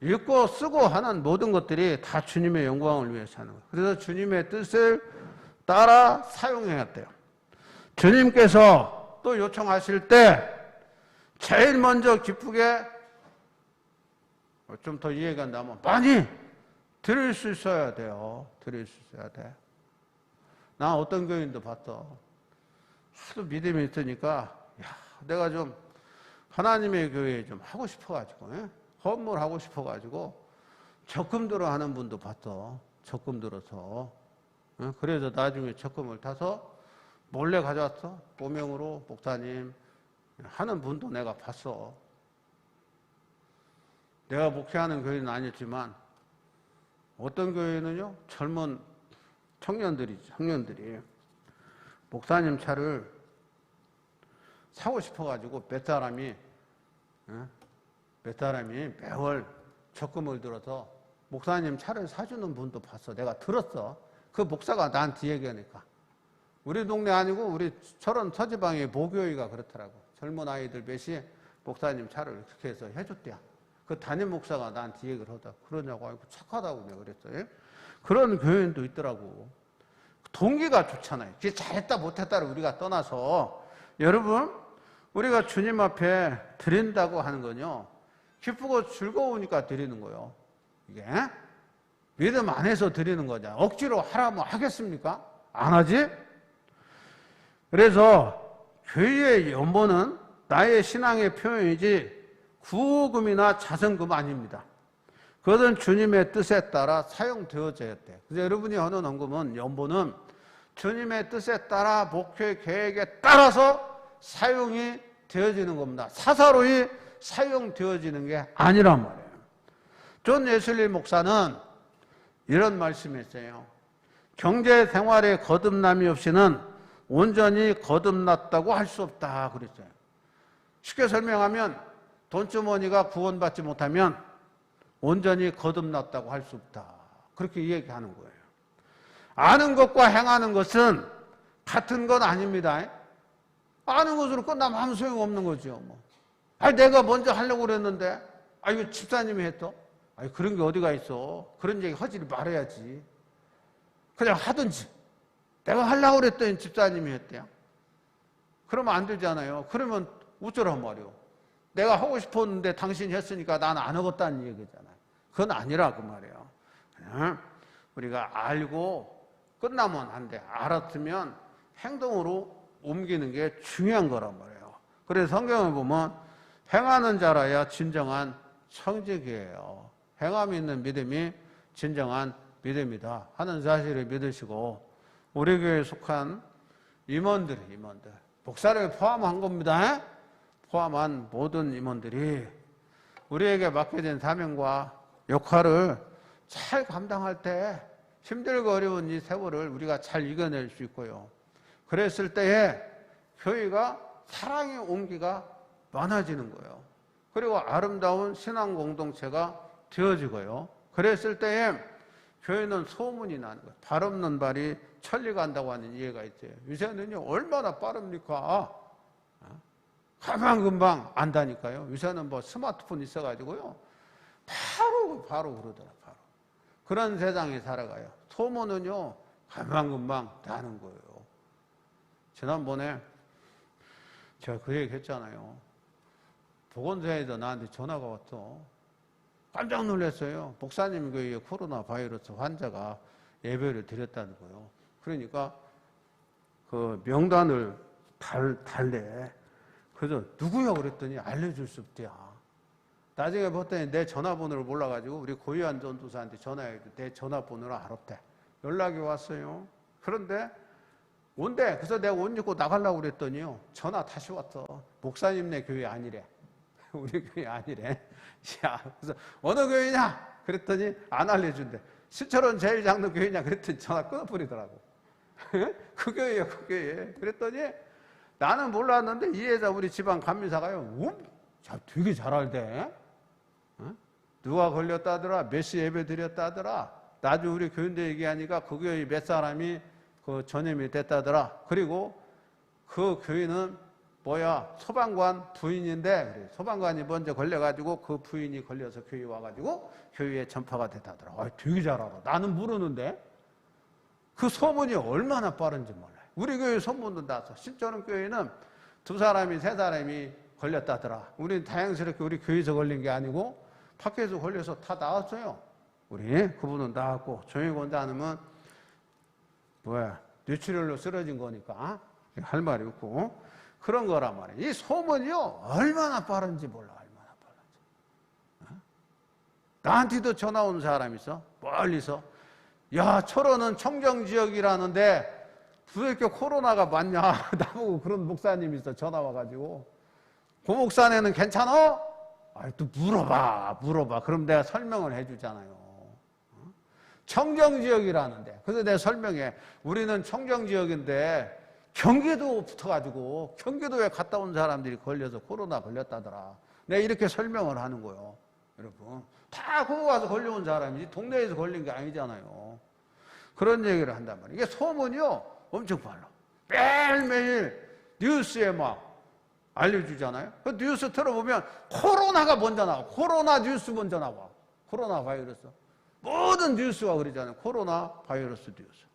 읽고 쓰고 하는 모든 것들이 다 주님의 영광을 위해 사는 거예요. 그래서 주님의 뜻을 따라 사용해야 돼요. 주님께서 또 요청하실 때 제일 먼저 기쁘게 좀 더 이해가 안 나면 많이 드릴 수 있어야 돼요. 드릴 수 있어야 돼. 나 어떤 교인도 봤어. 하도 믿음이 있으니까 야, 내가 좀 하나님의 교회에 좀 하고 싶어가지고 헌물하고 싶어가지고 적금 들어 하는 분도 봤어. 적금 들어서. 그래서 나중에 적금을 타서 몰래 가져왔어. 보명으로 목사님 하는 분도 내가 봤어. 내가 목회하는 교회는 아니었지만 어떤 교회는요, 젊은 청년들이 목사님 차를 사고 싶어가지고 몇 사람이 매월 적금을 들어서 목사님 차를 사주는 분도 봤어. 내가 들었어. 그 목사가 나한테 얘기하니까. 우리 동네 아니고 우리 철원 서지방의 모교회가 그렇더라고. 젊은 아이들 몇이 목사님 차를 그렇게 해서 해줬대요. 그 담임 목사가 나한테 얘기를 하다. 그러냐고. 아이고 착하다고 내가 그랬어요. 그런 교인도 있더라고. 동기가 좋잖아요. 그게 잘했다 못했다를 우리가 떠나서 여러분, 우리가 주님 앞에 드린다고 하는 건요, 기쁘고 즐거우니까 드리는 거예요. 이게 믿음 안에서 드리는 거냐. 억지로 하라면 하겠습니까? 안 하지? 그래서 교회의 연보는 나의 신앙의 표현이지 구호금이나 자선금 아닙니다. 그것은 주님의 뜻에 따라 사용되어져야 돼. 그래서 여러분이 하는 헌금은, 연보는 주님의 뜻에 따라 목회 계획에 따라서 사용이 되어지는 겁니다. 사사로이 사용되어지는 게 아니란 말이에요. 존 웨슬리 목사는 이런 말씀했어요. 경제 생활에 거듭남이 없이는 온전히 거듭났다고 할 수 없다 그랬어요. 쉽게 설명하면 돈주머니가 구원받지 못하면 온전히 거듭났다고 할 수 없다. 그렇게 얘기하는 거예요. 아는 것과 행하는 것은 같은 건 아닙니다. 아는 것으로 끝나면 아무 소용없는 거죠. 아니, 내가 먼저 하려고 그랬는데, 이거 집사님이 했어? 그런 게 어디가 있어? 그런 얘기 하지 말아야지. 그냥 하든지. 내가 하려고 그랬더니 집사님이 했대요. 그러면 안 되잖아요. 그러면 어쩌란 말이요. 내가 하고 싶었는데 당신이 했으니까 나는 안 하겠다는 얘기잖아요. 그건 아니라 그 말이에요. 그냥 우리가 알고 끝나면 안 돼. 알았으면 행동으로 옮기는 게 중요한 거란 말이에요. 그래서 성경을 보면 행하는 자라야 진정한 청직이에요. 행함이 있는 믿음이 진정한 믿음이다 하는 사실을 믿으시고, 우리 교회에 속한 임원들, 목사를 포함한 겁니다. 포함한 모든 임원들이 우리에게 맡겨진 사명과 역할을 잘 감당할 때 힘들고 어려운 이 세월을 우리가 잘 이겨낼 수 있고요. 그랬을 때에 교회가 사랑의 온기가 많아지는 거예요. 그리고 아름다운 신앙 공동체가 되어지고요. 그랬을 때에 교회는 소문이 나는 거예요. 발 없는 발이 천리 간다고 하는 이해가 있어요. 요새는요, 얼마나 빠릅니까? 금방 안다니까요. 요새는 뭐 스마트폰 있어가지고요. 바로 그러더라, 바로. 그런 세상에 살아가요. 소문은요, 금방 나는 거예요. 지난번에 제가 그 얘기 했잖아요. 보건소에서 나한테 전화가 왔어. 깜짝 놀랐어요. 목사님 교회에 코로나 바이러스 환자가 예배를 드렸다는 거예요. 그러니까 그 명단을 달래. 그래서 누구야 그랬더니 알려줄 수 없대야. 나중에 봤더니 내 전화번호를 몰라가지고 우리 고유한 전도사한테 전화해도 내 전화번호를 알았대. 연락이 왔어요. 그런데 온대. 그래서 내가 옷 입고 나가려고 그랬더니요, 전화 다시 왔어. 목사님네 교회 아니래. 우리 교회 아니래. 야, 그래서 어느 교회냐? 그랬더니 안 알려준대. 신철원 제일 장로 교회냐? 그랬더니 전화 끊어버리더라고. 그 교회예요, 그 교회. 그랬더니 나는 몰랐는데 이 여자 우리 집안 감리사가요. 되게 잘 알대. 누가 걸렸다더라? 몇 시 예배 드렸다더라? 나중에 우리 교인들 얘기하니까 그 교회 몇 사람이 그 전염이 됐다더라. 그리고 그 교인은 소방관 부인인데, 그래. 소방관이 먼저 걸려가지고 그 부인이 걸려서 교회 와가지고 교회에 전파가 됐다더라. 되게 잘 알아. 나는 모르는데 그 소문이 얼마나 빠른지 몰라요. 우리 교회 소문도 나서 신천원 교회는 2사람이 3사람이 걸렸다더라. 우리는 다행스럽게 우리 교회에서 걸린 게 아니고 밖에서 걸려서 다 나왔어요. 그분은 나왔고 조영희 권사님은 뇌출혈로 쓰러진 거니까 할 말이 없고 그런 거란 말이에요. 이 소문이요 얼마나 빠른지 몰라. 얼마나 빠른지. 나한테도 전화 온 사람이 있어. 멀리서. 야, 철원은 청정지역이라는데 왜 이렇게 코로나가 많냐. 나보고 그런 목사님이 있어. 전화 와가지고. 그 목사네는 괜찮아? 또 물어봐. 그럼 내가 설명을 해주잖아요. 청정지역이라는데. 그래서 내가 설명해. 우리는 청정지역인데 경기도 붙어가지고 경기도에 갔다 온 사람들이 걸려서 코로나 걸렸다더라. 내가 이렇게 설명을 하는 거예요. 여러분. 다 거기 와서 걸려온 사람이지 동네에서 걸린 게 아니잖아요. 그런 얘기를 한단 말이에요. 이게 소문이요. 엄청 빨라. 매일매일 뉴스에 막 알려주잖아요. 그 뉴스 들어보면 코로나가 먼저 나와. 코로나 뉴스 먼저 나와. 코로나 바이러스. 모든 뉴스가 그러잖아요. 코로나 바이러스 뉴스.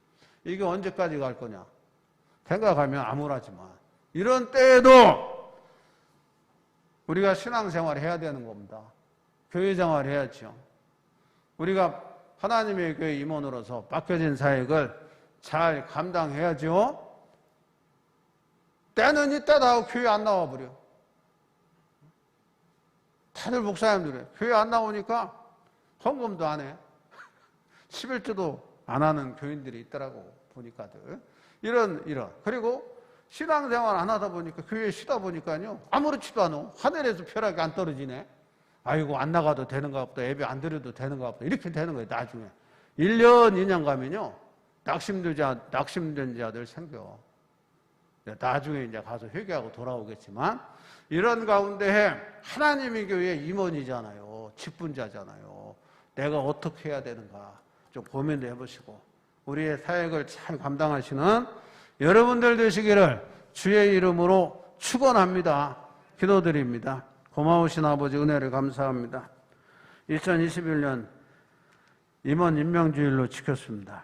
이게 언제까지 갈 거냐. 생각하면 암울하지만 이런 때에도 우리가 신앙생활을 해야 되는 겁니다. 교회생활을 해야죠. 우리가 하나님의 교회 임원으로서 맡겨진 사역을 잘 감당해야죠. 때는 이때다 하고 교회 안 나와버려. 다들 목사님들이 교회 안 나오니까 헌금도 안 해. 11조도 안 하는 교인들이 있더라고 보니까들. 이런. 그리고 신앙생활 안 하다 보니까 교회에 쉬다 보니까요. 아무렇지도 않아. 하늘에서 벼락이 안 떨어지네. 아이고 안 나가도 되는가 보다. 예배 안 드려도 되는가 보다. 이렇게 되는 거예요. 나중에. 1년, 2년 가면요. 낙심된 자들 생겨. 나중에 이제 가서 회개하고 돌아오겠지만 이런 가운데 하나님의 교회 임원이잖아요. 직분자잖아요. 내가 어떻게 해야 되는가 좀 고민도 해보시고 우리의 사역을 잘 감당하시는 여러분들 되시기를 주의 이름으로 축원합니다. 기도드립니다. 고마우신 아버지 은혜를 감사합니다. 2021년 임원 임명주일로 지켰습니다.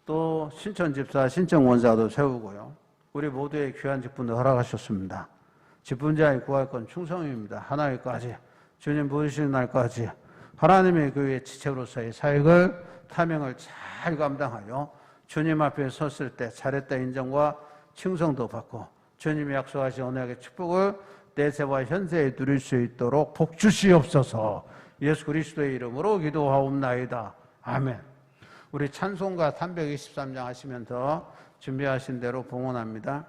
또 신천집사, 신천권사도 세우고요. 우리 모두의 귀한 직분을 허락하셨습니다. 직분자의 구할권 충성입니다. 하나님까지 주님 부르시는 날까지 하나님의 교회의 지체로서의 사역을 타명을 잘 감당하여 주님 앞에 섰을 때 잘했다 인정과 칭송도 받고 주님이 약속하신 언약의 축복을 내세와 현세에 누릴 수 있도록 복 주시옵소서. 예수 그리스도의 이름으로 기도하옵나이다. 아멘. 우리 찬송가 323장 하시면서 준비하신 대로 봉헌합니다.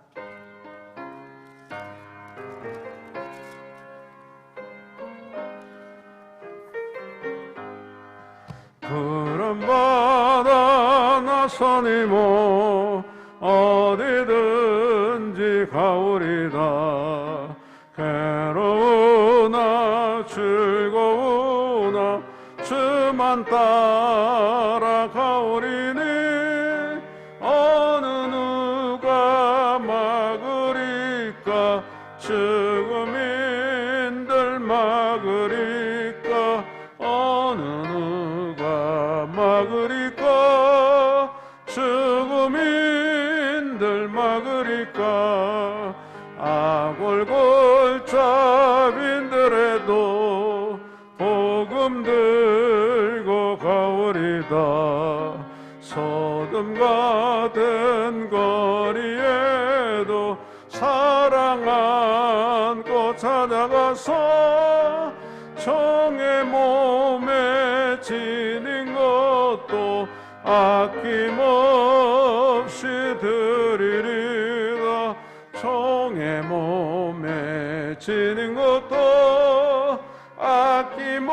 푸른 바다 나서니 뭐 어디 가오리다. 괴로우나 즐거우나 주만 따라가오리니 어느 누가 막으리까. 죽음인들 막으리까. 어느 누가 막으리까. 죽음인들 막으리까. 아골골잡인들에도 복음 들고 가오리다. 소금 같은 거리에도 사랑 안고 찾아가서 종의 몸에 지닌 것도 아낌없이 드리리라. 종의 몸에 지닌 것도 아낌없이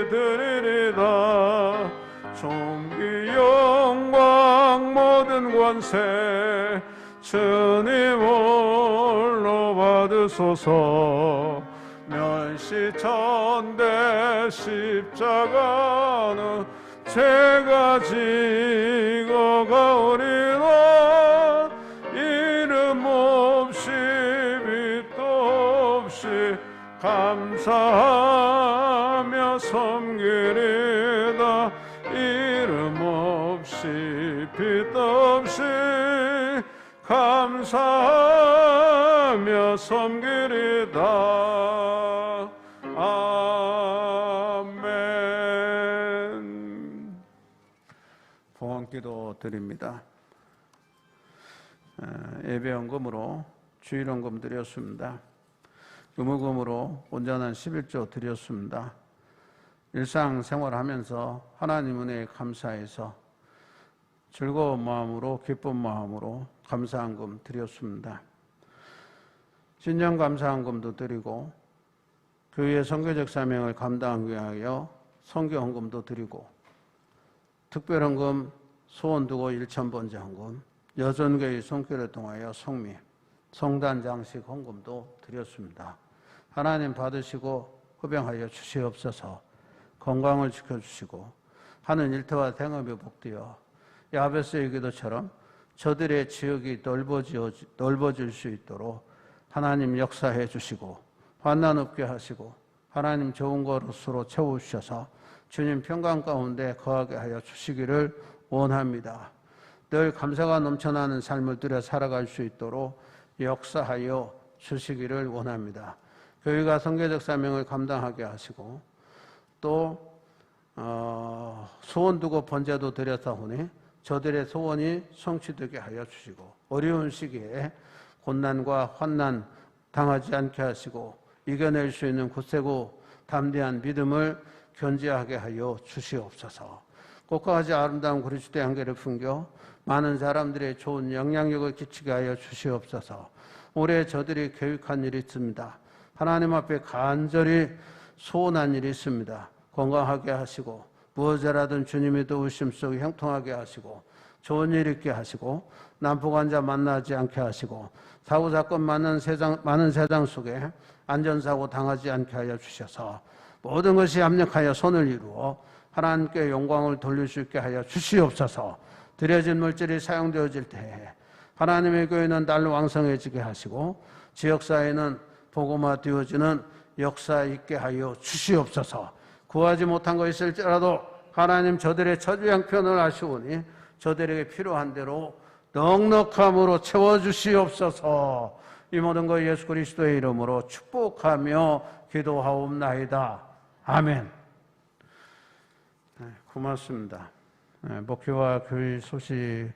드리리라. 존귀 영광 모든 권세 주님 홀로 받으소서. 멸시천대 십자가는 죄가 지고 가오리라. 이름 없이 빛도 없이 감사하며 섬기리다. 이름 없이 빛도 없이 감사하며 섬기리다. 아멘. 봉헌기도 드립니다. 예배헌금으로 주일헌금 드렸습니다. 유무금으로 온전한 11조 드렸습니다. 일상생활하면서 하나님 은혜에 감사해서 즐거운 마음으로 기쁜 마음으로 감사헌금 드렸습니다. 신령감사헌금도 드리고 교회의 선교적 사명을 감당하기 위하여 선교헌금도 드리고 특별헌금 소원두고 1,000번째 헌금, 여전교회 손길을 통하여 성미, 성단 장식 헌금도 드렸습니다. 하나님 받으시고 흡양하여 주시옵소서. 건강을 지켜주시고 하는 일터와 생업이 복되어 야베스의 기도처럼 저들의 지역이 넓어질 수 있도록 하나님 역사해 주시고 환난 없게 하시고 하나님 좋은 것으로 채워주셔서 주님 평강 가운데 거하게 하여 주시기를 원합니다. 늘 감사가 넘쳐나는 삶을 들여 살아갈 수 있도록 역사하여 주시기를 원합니다. 교회가 선교적 사명을 감당하게 하시고 또 소원 두고 번제도 드렸사오니 저들의 소원이 성취되게 하여 주시고 어려운 시기에 고난과 환난 당하지 않게 하시고 이겨낼 수 있는 굳세고 담대한 믿음을 견지하게 하여 주시옵소서. 꽃과 같이 아름다운 그리스도의 향기를 풍겨 많은 사람들의 좋은 영향력을 끼치게 하여 주시옵소서. 올해 저들이 계획한 일이 있습니다. 하나님 앞에 간절히 소원한 일이 있습니다. 건강하게 하시고 무엇이라든 주님의 도우심 속에 형통하게 하시고 좋은 일 있게 하시고 난폭한 만나지 않게 하시고 사고사건 많은 세상 속에 안전사고 당하지 않게 하여 주셔서 모든 것이 합력하여 선을 이루어 하나님께 영광을 돌릴 수 있게 하여 주시옵소서. 드려진 물질이 사용되어질 때에 하나님의 교회는 날로 왕성해지게 하시고 지역사회는 복음화되어지는 역사 있게 하여 주시옵소서. 구하지 못한 것 있을지라도 하나님 저들의 처주양편을 아시오니 저들에게 필요한 대로 넉넉함으로 채워주시옵소서. 이 모든 것 예수 그리스도의 이름으로 축복하며 기도하옵나이다. 아멘. 고맙습니다. 목회와 교회 소식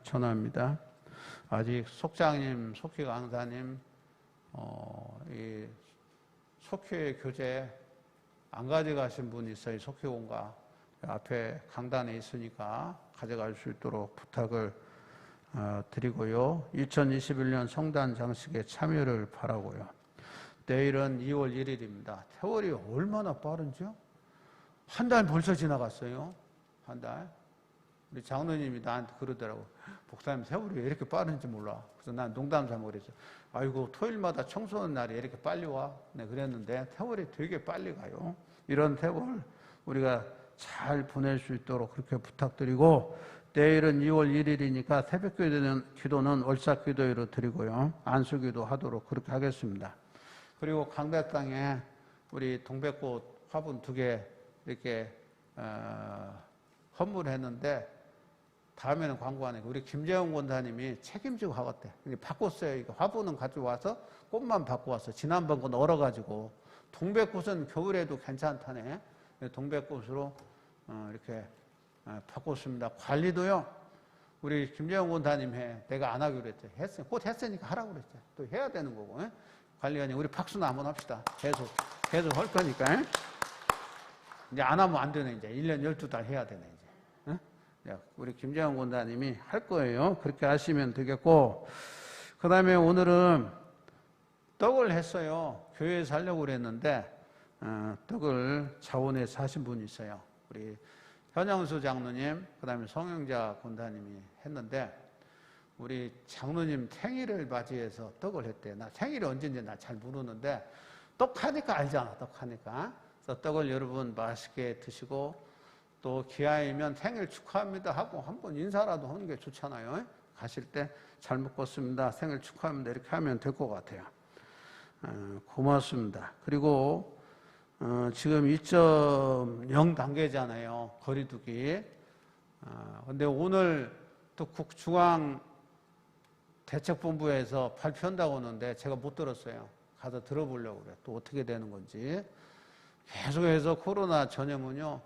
전합니다. 아직 속장님, 속회 강사님 이 속회 교재 안 가져가신 분이 있어요. 속회원가 앞에 강단에 있으니까 가져갈 수 있도록 부탁을 드리고요. 2021년 성단 장식에 참여를 바라고요. 내일은 2월 1일입니다. 세월이 얼마나 빠른지요? 한 달 벌써 지나갔어요. 한 달. 우리 장로님이 나한테 그러더라고. 목사님 세월이 왜 이렇게 빠른지 몰라. 그래서 난 농담 삼아 그랬어. 아이고 토요일마다 청소하는 날이 이렇게 빨리 와. 네, 그랬는데 세월이 되게 빨리 가요. 이런 세월 우리가 잘 보낼 수 있도록 그렇게 부탁드리고, 내일은 2월 1일이니까 새벽 기도는 월삭기도회로 드리고요. 안수기도 하도록 그렇게 하겠습니다. 그리고 강대땅에 우리 동백꽃 화분 2개 이렇게 헌물했는데, 다음에는 광고 안 해. 우리 김재영 권사님이 책임지고 하겠대. 바꿨어요. 이거 화분은 가져와서 꽃만 바꿔 왔어. 지난번 건 얼어가지고. 동백꽃은 겨울에도 괜찮다네. 동백꽃으로 이렇게 바꿨습니다. 관리도요, 우리 김재영 권사님 해. 내가 안 하기로 했죠. 했어요. 곧 했으니까 하라고 그랬죠. 또 해야 되는 거고. 관리관님, 우리 박수나 한번 합시다. 계속 할 거니까. 이제 안 하면 안 되네. 이제 1년 12달 해야 되네. 이제. 우리 김재영 권사님이 할 거예요. 그렇게 하시면 되겠고, 그 다음에 오늘은 떡을 했어요. 교회에서 하려고 그랬는데, 떡을 자원에서 하신 분이 있어요. 우리 현영수 장로님, 그 다음에 성영자 권사님이 했는데, 우리 장로님 생일을 맞이해서 떡을 했대요. 나 생일이 언제인지 나 잘 모르는데, 떡하니까 알잖아, 떡하니까. 그래서 떡을 여러분 맛있게 드시고, 또 기아이면 생일 축하합니다 하고 한번 인사라도 하는 게 좋잖아요. 가실 때 잘 먹겠습니다, 생일 축하합니다, 이렇게 하면 될 것 같아요. 고맙습니다. 그리고 지금 2.0 단계잖아요. 거리두기. 근데 오늘 또 중앙 대책본부에서 발표한다고 하는데 제가 못 들었어요. 가서 들어보려고 그래요. 또 어떻게 되는 건지. 계속해서 코로나 전염은요,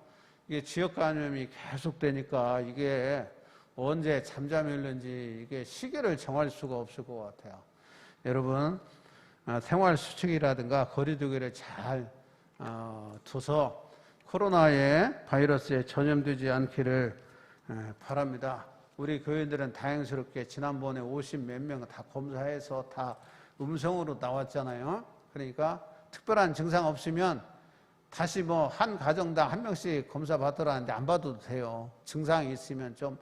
이게 지역 감염이 계속되니까 이게 언제 잠잠이 올는지 이게 시기를 정할 수가 없을 것 같아요. 여러분, 생활 수칙이라든가 거리두기를 잘 둬서 코로나의 바이러스에 전염되지 않기를 바랍니다. 우리 교인들은 다행스럽게 지난번에 50 몇 명 다 검사해서 다 음성으로 나왔잖아요. 그러니까 특별한 증상 없으면 다시 뭐 한 가정당 1명씩 검사 받으라는데 안 받아도 돼요. 증상이 있으면 좀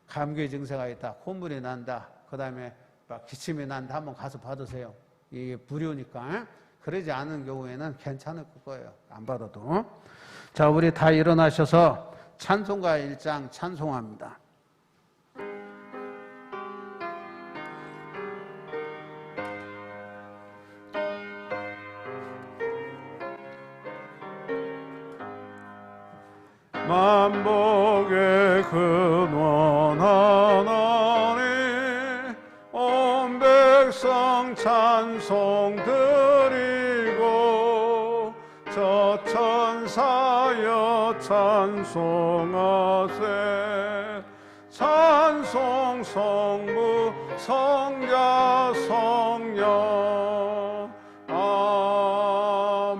감기 증세가 있다, 콧물이 난다, 그 다음에 막 기침이 난다 하면 가서 받으세요. 이게 무료니까. 그러지 않은 경우에는 괜찮을 거예요. 안 받아도. 자, 우리 다 일어나셔서 찬송가 1장 찬송합니다. 만복의 근원 하나님, 온 백성 찬송 드리고, 저 천사여 찬송하세. 찬송 성부 성자 성령.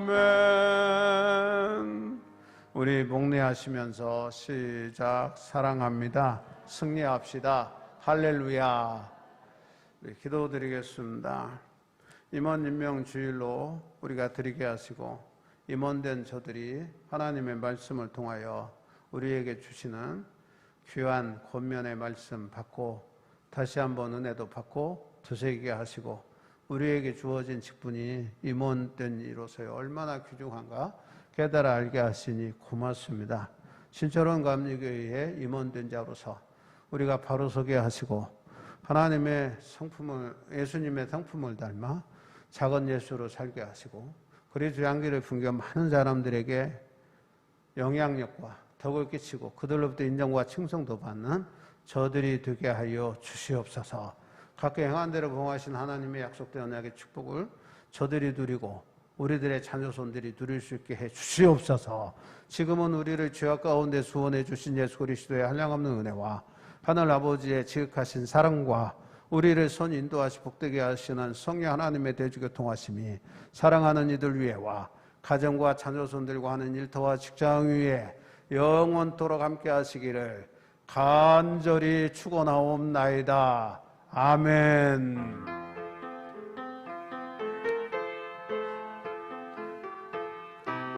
아멘. 우리 목례하시면서 시작. 사랑합니다. 승리합시다. 할렐루야. 기도드리겠습니다. 임원 임명 주일로 우리가 드리게 하시고, 임원된 저들이 하나님의 말씀을 통하여 우리에게 주시는 귀한 권면의 말씀 받고, 다시 한번 은혜도 받고 되새기게 하시고, 우리에게 주어진 직분이 임원된 이로서의 얼마나 귀중한가 깨달아 알게 하시니 고맙습니다. 신철원 감리교회의 임원된 자로서 우리가 바로 서게 하시고, 하나님의 성품을, 예수님의 성품을 닮아 작은 예수로 살게 하시고, 그리스도 향기를 풍겨 많은 사람들에게 영향력과 덕을 끼치고 그들로부터 인정과 칭송도 받는 저들이 되게 하여 주시옵소서. 각각 행한 대로 봉하신 하나님의 약속된 언약의 축복을 저들이 누리고 우리들의 자녀손들이 누릴 수 있게 해 주시옵소서. 지금은 우리를 죄악 가운데 구원해 주신 예수 그리스도의 한량없는 은혜와 하늘 아버지의 지극하신 사랑과 우리를 선 인도하시 복되게 하시는 성령 하나님의 대주교통하심이 사랑하는 이들 위에와 가정과 자녀손들과 하는 일터와 직장 위에 영원토록 함께 하시기를 간절히 축원하옵나이다. 아멘.